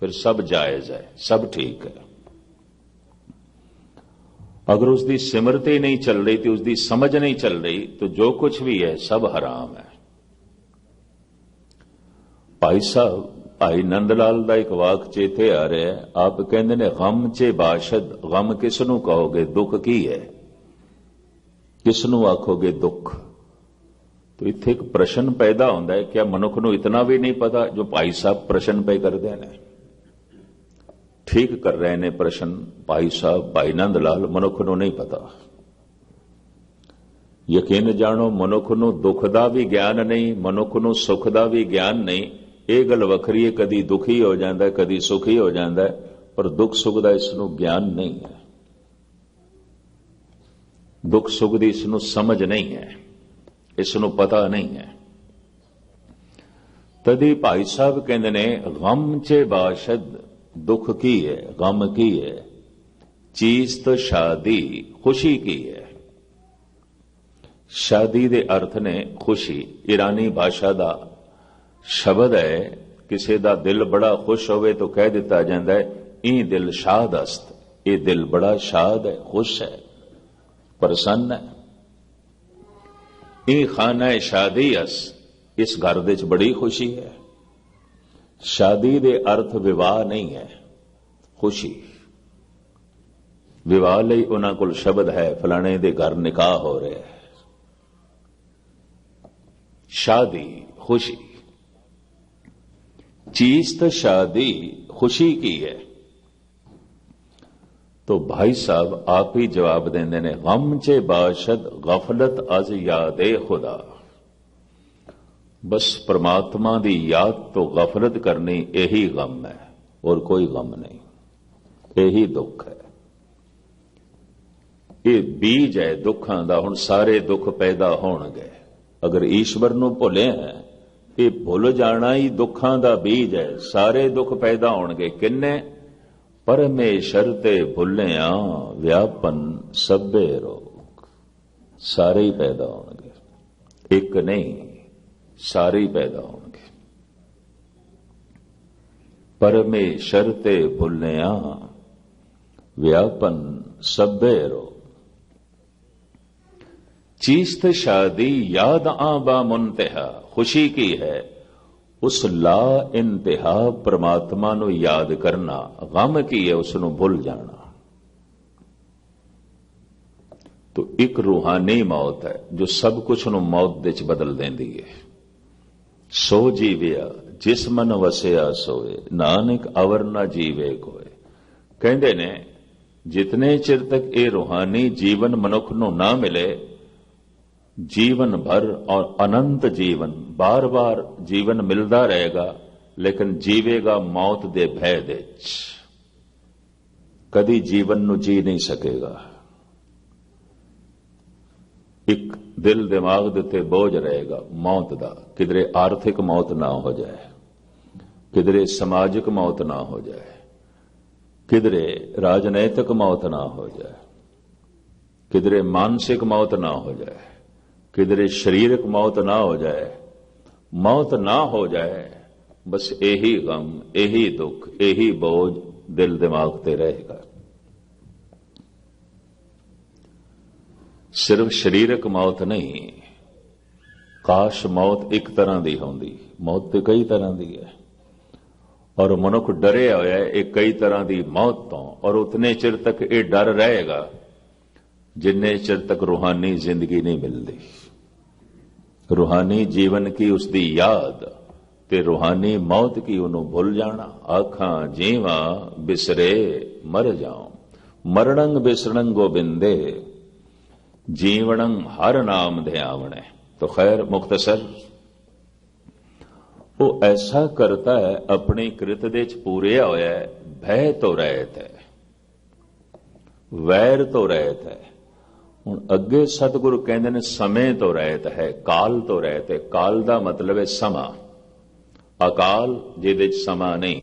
फिर सब जायज है, सब ठीक है। अगर उसकी सिमरती नहीं चल रही थी, उसकी समझ नहीं चल रही, तो जो कुछ भी है सब हराम है। भाई साहब, भाई नंदलाल का एक वाक चेते आ रहा है। आप कहते ने गम चे बाशद। गम किसनू कहोगे? दुख की है। किसनू आखोगे दुख? तो इत्थे एक प्रश्न पैदा होता है, क्या मनुख नूं इतना भी नहीं पता जो भाई साहब प्रश्न पे करते हैं? ठीक कर रहे ने प्रश्न भाई साहब, भाई नंदलाल। मनुख नूं नहीं पता। यकीन जानो, मनुख नूं दुख दा भी ज्ञान नहीं, मनुख नूं सुख दा भी ज्ञान नहीं। ਇਹ ਗੱਲ ਵੱਖਰੀ ਹੈ, ਕਦੀ ਦੁਖੀ ਹੋ ਜਾਂਦਾ, ਕਦੀ ਸੁਖੀ ਹੋ ਜਾਂਦਾ, ਪਰ ਦੁੱਖ ਸੁਖ ਦਾ ਇਸ ਨੂੰ ਗਿਆਨ ਨਹੀਂ ਹੈ। ਦੁੱਖ ਸੁਖ ਦੀ ਇਸ ਨੂੰ ਸਮਝ ਨਹੀਂ ਹੈ, ਇਸ ਨੂੰ ਪਤਾ ਨਹੀਂ ਹੈ। ਤਦੀ ਭਾਈ ਸਾਹਿਬ ਕਹਿੰਦੇ ਨੇ ਗਮ ਚ ਬਾਸ਼ਦ। ਦੁੱਖ ਕੀ ਹੈ, ਗਮ ਕੀ ਹੈ? ਚੀਜ਼ ਤਾਂ ਸ਼ਾਦੀ, ਖੁਸ਼ੀ ਕੀ ਹੈ? ਸ਼ਾਦੀ ਦੇ ਅਰਥ ਨੇ ਖੁਸ਼ੀ। ईरानी भाषा ਦਾ शब्द है। किसी का दिल बड़ा खुश होवे तो कह दिता जाता है ई दिल शाद अस्त। ये दिल बड़ा शाद है, खुश है, प्रसन्न है। ई खाना शादी अस। इस घर दे बड़ी खुशी है। शादी दे अर्थ विवाह नहीं है, खुशी। विवाह लई उन्हां कोल शब्द है, फलाने दे घर निकाह हो रहे है। शादी, खुशी। चीज तो शादी, खुशी की है। तो भाई साहब आप ही जवाब देंदे ने गम चे बाशद गफलत अज यादे खुदा। बस परमात्मा दी याद तो गफलत करनी, यही गम है और कोई गम नहीं, यही दुख है। ये बीज है दुखां दा। हुण सारे दुख पैदा होणगे। अगर ईश्वर नूं भुले हैं, ये भुल जाना ही दुखां दा बीज है। सारे दुख पैदा होणगे। किन्ने? परमेश्वर ते भुलिया व्यापन सभे रोग। सारे ही पैदा होंगे, एक नहीं, सारे ही पैदा होंगे। परमेश्वर ते भुलिया व्यापन सभे रोग। चीस्त शादी याद आबा मुंतहा, खुशी की है उस ला इंतहा परमात्मा ਨੂੰ याद करना, गम की है उसਨੂੰ भुल जाना। तो एक रूहानी मौत है जो सब कुछ ਨੂੰ मौत ਦੇ ਚ ਬਦਲ ਦਿੰਦੀ ਹੈ। सो जीविया जिस मन वसिया सोए, नानक अवर ना जीवे कोए। ਕਹਿੰਦੇ ਨੇ जितने चिर तक ये रूहानी जीवन मनुख ਨੂੰ ना मिले, जीवन भर और अनंत जीवन बार बार जीवन मिलता रहेगा, लेकिन जीवेगा मौत दे भय दे च। कदी जीवन ਨੂੰ जी नहीं सकेगा। एक दिल दिमाग ਦੇ ਉੱਤੇ बोझ रहेगा मौत ਦਾ, किधरे आर्थिक मौत ना हो जाए, किधरे समाजिक मौत ना हो जाए, किधरे राजनैतिक मौत ना हो जाए, किधरे मानसिक मौत ना हो जाए, किधरे शारीरिक मौत ना हो जाए। मौत ना हो जाए, बस यही गम, यही दुख, यही बोझ दिल दिमाग ते रहेगा। सिर्फ शारीरिक मौत नहीं, काश मौत एक तरह की होंदी। मौत तो कई तरह की है और मनुख डरे होया है कई तरह की मौत तो, और उतने चिर तक ये डर रहेगा जिन्ने चिर तक रूहानी जिंदगी नहीं मिलती। रूहानी जीवन की उसकी याद ते रूहानी मौत की उन्होंने भुल जाना। आखां जीवा बिसरे मर जाओ, मरणंग बिसरणंग गोबिंदे, जीवनंग हर नाम ध्यावणे। तो खैर मुख्तसर वो ऐसा करता है, अपनी कृत दे च पूरे होया है। भय तो रहत है, वैर तो रहत है। ਹੁਣ ਅੱਗੇ ਸਤਿਗੁਰੂ ਕਹਿੰਦੇ ਨੇ ਸਮੇਂ ਤੋਂ ਰਹਿਤ ਹੈ, ਕਾਲ ਤੋਂ ਰਹਿਤ ਹੈ। ਕਾਲ ਦਾ ਮਤਲਬ ਹੈ ਸਮਾਂ, ਅਕਾਲ ਜਿਹਦੇ ਚ ਸਮਾਂ ਨਹੀਂ।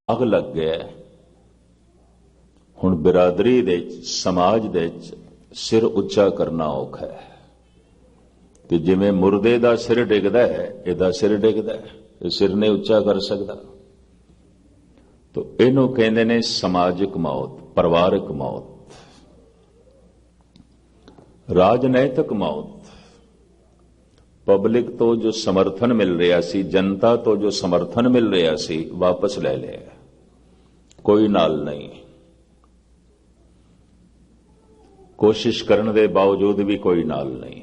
ਅੱਗ ਲੱਗ ਗਿਆ। ਹੁਣ ਬਿਰਾਦਰੀ ਦੇ ਸਮਾਜ ਦੇ ਸਿਰ ਉੱਚਾ ਕਰਨਾ ਔਖਾ ਹੈ। ਤੇ ਜਿਵੇਂ ਮੁਰਦੇ ਦਾ ਸਿਰ ਡਿੱਗਦਾ ਹੈ, ਇਹਦਾ ਸਿਰ ਡਿੱਗਦਾ ਹੈ, ਇਹ ਸਿਰ ਨੇ ਉੱਚਾ ਕਰ ਸਕਦਾ। ਤਾਂ ਇਹਨੂੰ ਕਹਿੰਦੇ ਨੇ ਸਮਾਜਿਕ ਮੌਤ, ਪਰਿਵਾਰਕ ਮੌਤ, ਰਾਜਨੀਤਿਕ ਮੌਤ। ਪਬਲਿਕ ਤੋਂ ਜੋ ਸਮਰਥਨ ਮਿਲ ਰਿਹਾ ਸੀ, ਜਨਤਾ ਤੋਂ ਜੋ ਸਮਰਥਨ ਮਿਲ ਰਿਹਾ ਸੀ, ਵਾਪਸ ਲੈ ਲਿਆ। ਕੋਈ ਨਾਲ ਨਹੀਂ। ਕੋਸ਼ਿਸ਼ ਕਰਨ ਦੇ ਬਾਵਜੂਦ ਵੀ ਕੋਈ ਨਾਲ ਨਹੀਂ।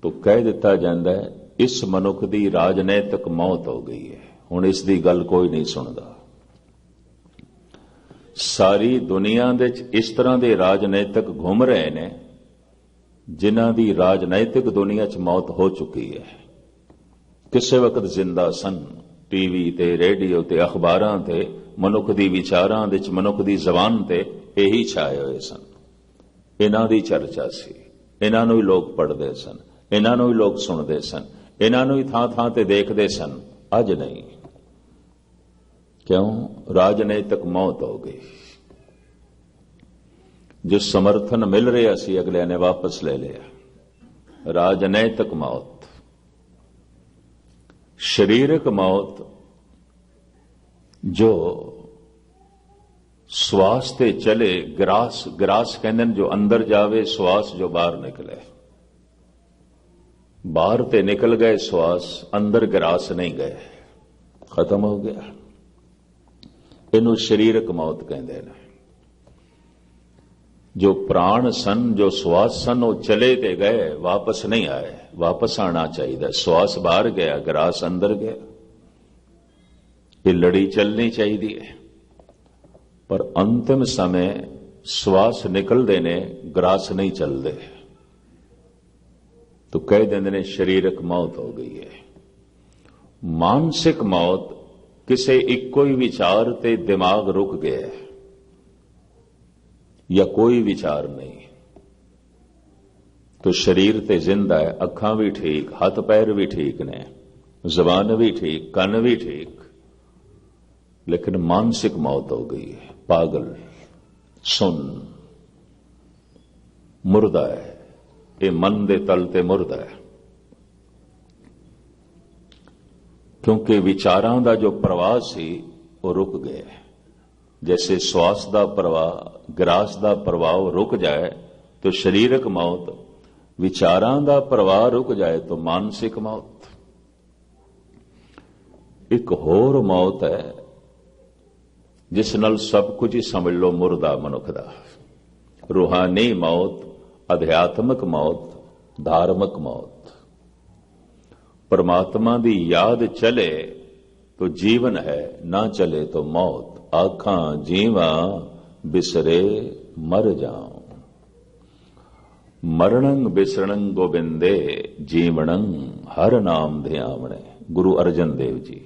तो कह दिता जाता है इस मनुख की राजनैतिक मौत हो गई है। हुण इस दी गल कोई नहीं सुनता। सारी दुनिया दे इस तरह के राजनैतिक घूम रहे ने जिन्हां दी राजनैतिक दुनिया च मौत हो चुकी है। किसी वक्त जिंदा सन, टीवी ते, रेडियो ते, अखबारां ते, मनुख दी विचारां दे च, मनुख दी जबान ते यही छाए हुए सन। इन्हां दी चर्चा सी, इन्हां नूं ही लोग पढ़दे सन, इन्हां नूं ही लोग सुनते सन, इन्हां नूं ही थां थां ते देखते सन। अज नहीं। क्यों? राजनैतिक मौत हो गई। जो समर्थन मिल रहा सी अगले ने वापस ले लिया। राजनैतिक मौत। शारीरिक मौत जो श्वास ते चले, ग्रास, ग्रास कहते जो अंदर जावे, श्वास जो बाहर निकले। बाहर ते निकल गए श्वास, अंदर ग्रास नहीं गए, खत्म हो गया। इनू शारीरिक मौत कहते हैं। जो प्राण सन, जो श्वास सन, वो चले ते गए, वापस नहीं आए। वापस आना चाहिए। श्वास बाहर गया, ग्रास अंदर गया। ये लड़ी चलनी चाहिए। पर अंतिम समय श्वास निकलते ने, ग्रास नहीं चलते, तो कह देंगे ने शरीरक मौत हो गई है। मानसिक मौत किसी इको ही विचार ते दिमाग रुक गया है, या कोई विचार नहीं, तो शरीर ते जिंदा है। अखां भी ठीक, हाथ पैर भी ठीक ने, जबान भी ठीक, कन भी ठीक, लेकिन मानसिक मौत हो गई है। पागल, सुन, मुर्दा है। ये मन दे तल ते मुर्दा है, क्योंकि विचारां दा जो प्रवाह सी वो रुक गया। जैसे श्वास दा प्रवाह, ग्रास दा प्रवाह रुक जाए तो शरीरक मौत, विचारां दा प्रवाह रुक जाए तो मानसिक मौत। एक होर मौत है जिस नाल सब कुछ ही समझ लो मुर्दा मनुख दा। रूहानी मौत, अध्यात्मक मौत, धार्मिक मौत। परमात्मा दी याद चले तो जीवन है, ना चले तो मौत। आखां जीवा बिसरे मर जाऊं, मरणं बिसरणं गोबिंदे, जीवणं हर नाम ध्यावणे। गुरु अर्जन देव जी।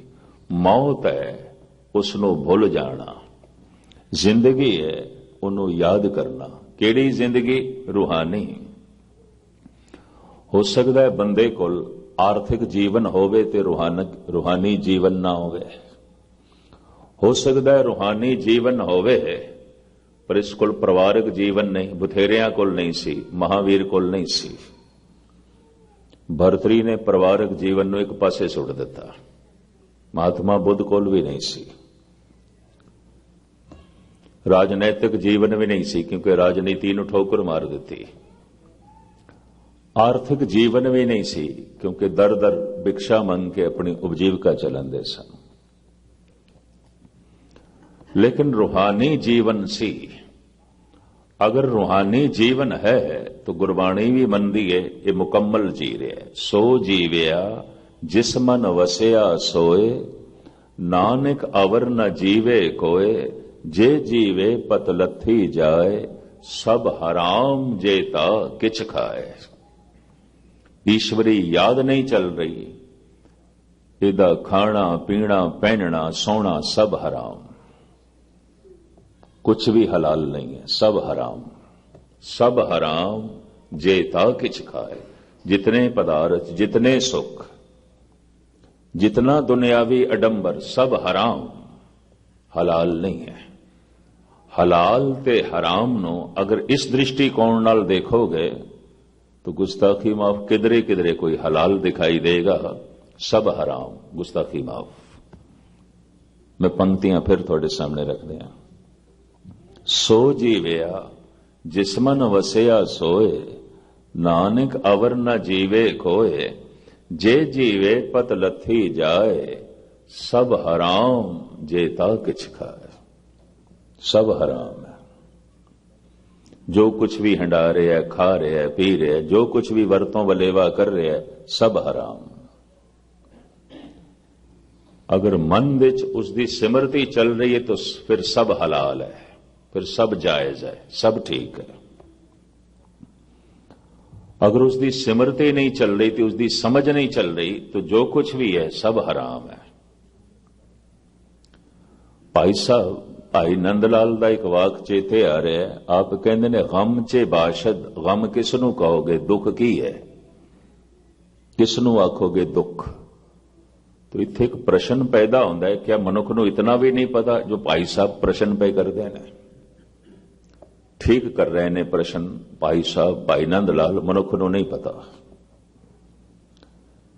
मौत है उसनों भुल जाना, जिंदगी है उन्हों याद करना। केड़ी जिंदगी? रूहानी। हो सकता है बंदे कोल आर्थिक जीवन होवे ते रूहानी जीवन ना होवे। हो सकता है रूहानी जीवन होवे पर इस कोल परिवारक जीवन नहीं। बथेरियां कोल नहीं सी, महावीर कोल नहीं सी। भरतरी ने परिवारक जीवन नूं एक पासे सुट दिता। महात्मा बुद्ध कोल भी नहीं सी। राजनैतिक जीवन भी नहीं सी, क्योंकि राजनीति नूं ठोकर मार दी। आर्थिक जीवन भी नहीं सी, क्योंकि दर दर भिक्षा मंग के अपनी उपजीविका चलाते सन। लेकिन रूहानी जीवन सी। अगर रूहानी जीवन है तो गुरबाणी भी मनदी है, ये मुकम्मल जी रहा है। सो जीविया जिस मन वसिया सोए, नानक अवर न जीवे कोए, जे जीवे पत लथी जाए, सब हराम जेता किच खाए। ईश्वरी याद नहीं चल रही, इदा खाना पीना पहनना सोना सब हराम। कुछ भी हलाल नहीं है, सब हराम। सब हराम जेता किच खाए। जितने पदार्थ, जितने सुख, जितना दुनियावी अडंबर, सब हराम, हलाल नहीं है। हलाल ते हराम नो अगर इस दृष्टिकोण नाल देखोगे तो गुस्ताखी माफ किधरे किधरे कोई हलाल दिखाई देगा। सब हराम, गुस्ताखी माफ। मैं पंक्तियां फिर थोड़े सामने रख दिया। सो जीविया जिसमन वसिया सोए, नानक अवर न जीवे कोए, जे जीवे पत लथी जाए, सब हराम जेता किछ खाए। सब हराम है। जो कुछ भी हंडा रहे है, खा रहे है, पी रहे है, जो कुछ भी वरतों वलेवा कर रहे है, सब हराम। अगर मन विच उसकी सिमरती चल रही है तो फिर सब हलाल है, फिर सब जायज है, सब ठीक है। अगर उसकी सिमरती नहीं चल रही थी, उसकी समझ नहीं चल रही, तो जो कुछ भी है सब हराम है। भाई साहब, भाई नंदलाल का एक वाक चेते आ रहा है। आप कहते ने गम चे बाशद, गम किसनू कहोगे, दुख की है, किसनू आखोगे दुख। तो इत्थे एक प्रश्न पैदा होता है, क्या मनुख नूं इतना भी नहीं पता जो भाई साहब प्रश्न पे करते हैं? ठीक कर रहे ने प्रश्न भाई साहब, भाई नंदलाल। मनुख नूं नहीं पता।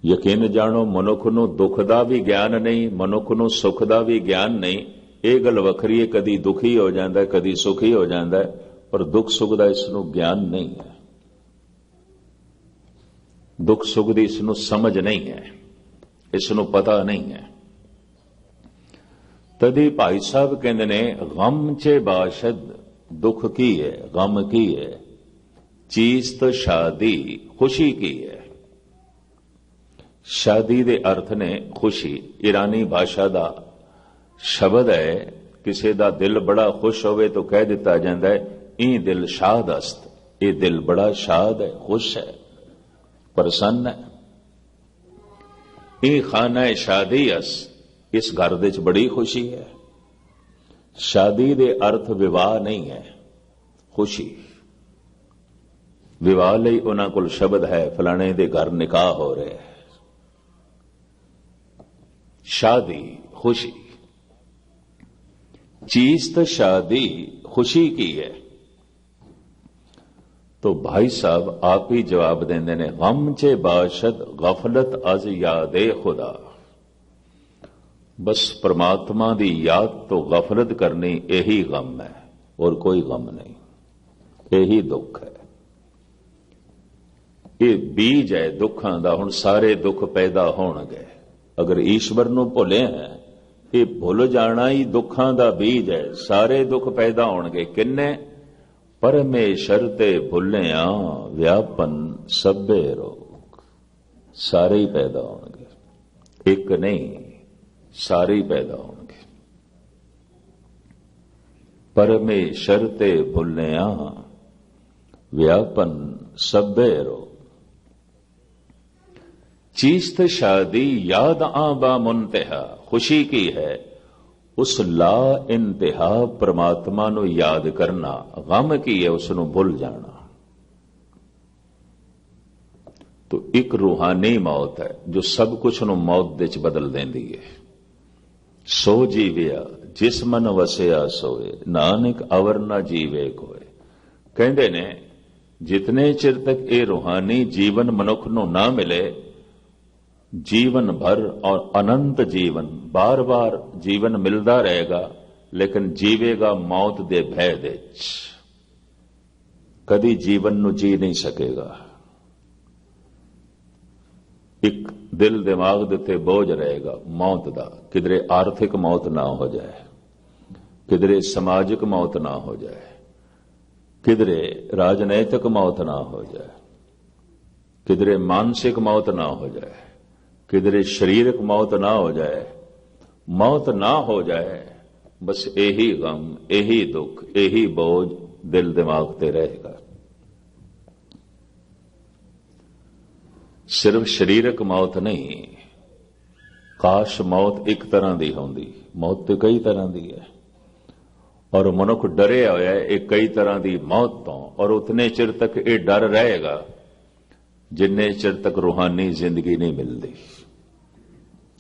यकीन जानो, मनुख नूं दुख दा भी ज्ञान नहीं, मनुख नूं सुख दा भी ज्ञान नहीं। ये गल वखरी है, कदी दुखी हो जाता है, कदी सुखी हो जाता है, पर दुख सुख का इसनूं ज्ञान नहीं है। दुख सुख की इसनूं समझ नहीं है, इसनूं पता नहीं है। तदी भाई साहब कहते ने गम चे बाशद, दुख की है, गम की है। चीज तो शादी खुशी की है। शादी दे अर्थ ने खुशी। ईरानी भाषा ਦਾ शब्द है। किसी ਦਾ दिल बड़ा खुश होवे तो कह दिता जाता है ई दिल शाद अस्त। ये दिल बड़ा शाद है, खुश है, प्रसन्न है। ई खाना शादी अस। इस घर दे च बड़ी खुशी है। शादी दे अर्थ विवाह नहीं है, खुशी। विवाह ਲਈ ਉਹਨਾਂ ਕੋਲ शब्द है फलाने दे घर निकाह हो रहे हैं। शादी खुशी। चीज तो शादी खुशी की है। तो भाई साहब आप ही जवाब देंदे ने गम चे बाशद गफलत अज यादे खुदा। बस परमात्मा दी याद तो गफलत करनी यही गम है और कोई गम नहीं, यही दुख है। ये बीज है दुखां दा। हुण सारे दुख पैदा होणगे। अगर ईश्वर नूं भुले हैं, ये भुल जाना ही दुखां दा बीज है। सारे दुख पैदा होणगे। किन्ने? परमेश्वर ते भुलिया व्यापन सभे रोग। सारे ही पैदा होणगे, एक नहीं, सारे ही पैदा होणगे। परमेश्वर ते भुलिया व्यापन सभे रोग। चीज तो शादी याद आबा मुंतहा। खुशी की है उस ला इंतहा परमात्मा नु याद करना। गम की है उसनु भुल जाना। तो एक रूहानी मौत है जो सब कुछ नु मौत दे च बदल देंदी है। सो जीविया जिस मन वसिया सोए, नानक अवर न जीवे कोए। कहंदे ने जितने चिर तक ये रूहानी जीवन मनुख नु ना मिले, जीवन भर और अनंत जीवन, बार बार जीवन मिलता रहेगा, लेकिन जीवेगा मौत दे भय दे। कदी जीवन नु जी नहीं सकेगा। एक दिल दिमाग दे ते बोझ रहेगा मौत दा। किधरे आर्थिक मौत ना हो जाए, किधरे समाजिक मौत ना हो जाए, किधरे राजनैतिक मौत ना हो जाए, किधरे मानसिक मौत ना हो जाए, किधरे शारीरिक मौत ना हो जाए। मौत ना हो जाए, बस यही गम, यही दुख, यही बोझ दिल दिमाग ते रहेगा। सिर्फ शारीरिक मौत नहीं। काश मौत एक तरह की होंदी। मौत तो कई तरह की है और मनुख डरे होया है कई तरह की मौत तो। और उतने चिर तक ये डर रहेगा जिन्ने चिर तक रूहानी जिंदगी नहीं मिलती।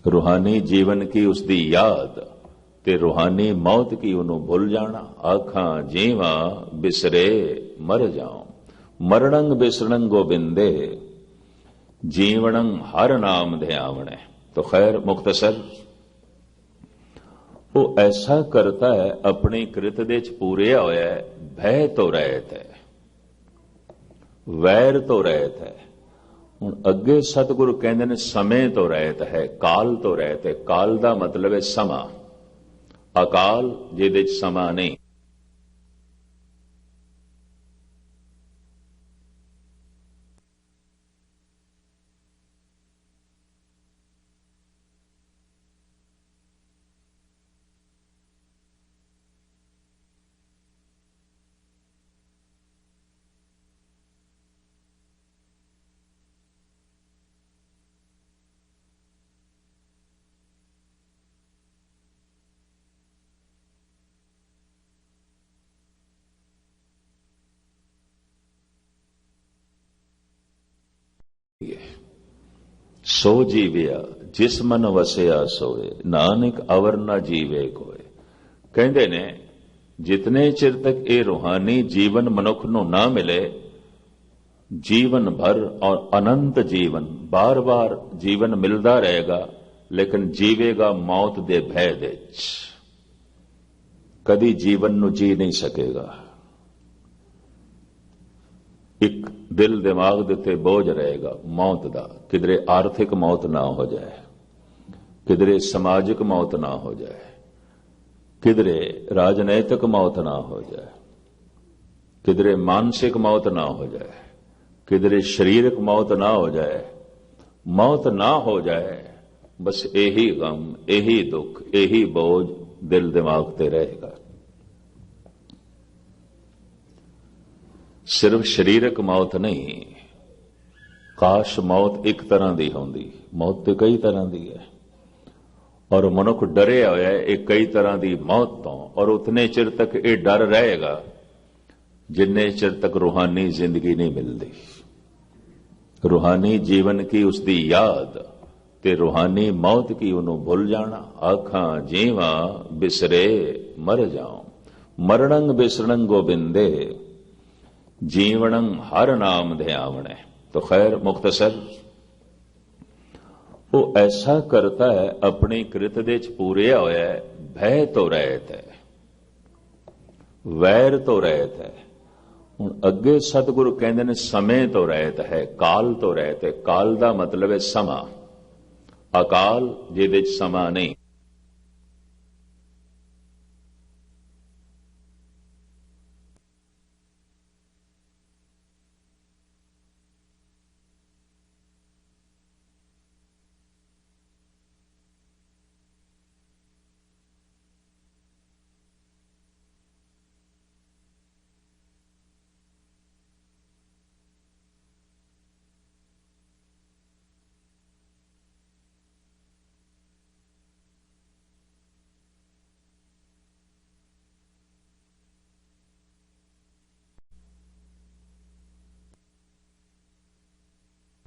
रूहानी जीवन की उसकी याद ते रूहानी मौत की उन्होंने भूल जाना। आखां जीवा बिसरे मर जाऊं, मरणंग बिसरंग गोबिंदे, जीवनंग हर नाम ध्यावणे। तो खैर मुख्तसर वो ऐसा करता है अपनी कृत दे च पूरे होया है। भय तो रहत है, वैर तो रहत है। हुण अगे सतगुरु कहंदे ने समय तो रहत है, काल तो रहत है। काल दा मतलब है समा। अकाल जिहदे च समा नहीं। सो जीविया जिस मन वसिया सोए, नानक अवर न जीवे कोए। कहंदे ने जितने चिर तक ये रूहानी जीवन मनुख नूं ना मिले, जीवन भर और अनंत जीवन, बार बार जीवन मिलता रहेगा, लेकिन जीवेगा मौत दे भय दे। कदी जीवन नूं जी नहीं सकेगा। एक दिल दिमाग दे ते बोझ रहेगा मौत दा। किधरे आर्थिक मौत ना हो जाए, किधरे समाजिक मौत ना हो जाए, किधरे राजनैतिक मौत ना हो जाए, किधरे मानसिक मौत ना हो जाए, किधरे शारीरिक मौत ना हो जाए, मौत ना हो जाए, बस यही गम, यही दुख, यही बोझ दिल दिमाग ते रहेगा। सिर्फ शारीरिक मौत नहीं, काश मौत एक तरह की होंदी, मौत तो कई तरह की है और मनुख डरे होया है कई तरह की मौत तो, और उतने चिर तक ये डर रहेगा जिन्ने चिर तक रूहानी जिंदगी नहीं मिलती। रूहानी जीवन की उसकी याद ते रूहानी मौत की उन्होंने भुल जाना। आखां जीवा बिसरे मर जाऊं, मरणंग बिसरणंग गोबिंदे, जीवनंग हर नाम ध्यावणे। तो खैर मुख्तसर वो ऐसा करता है, अपनी कृत दे च पूरे होया है, भय तो रहत है, वैर तो रहत है। हुण अगे सतगुरु कहंदे ने समय तो रहत है, काल तो रहत है। काल दा मतलब है समा, अकाल जिहदे च समा नहीं।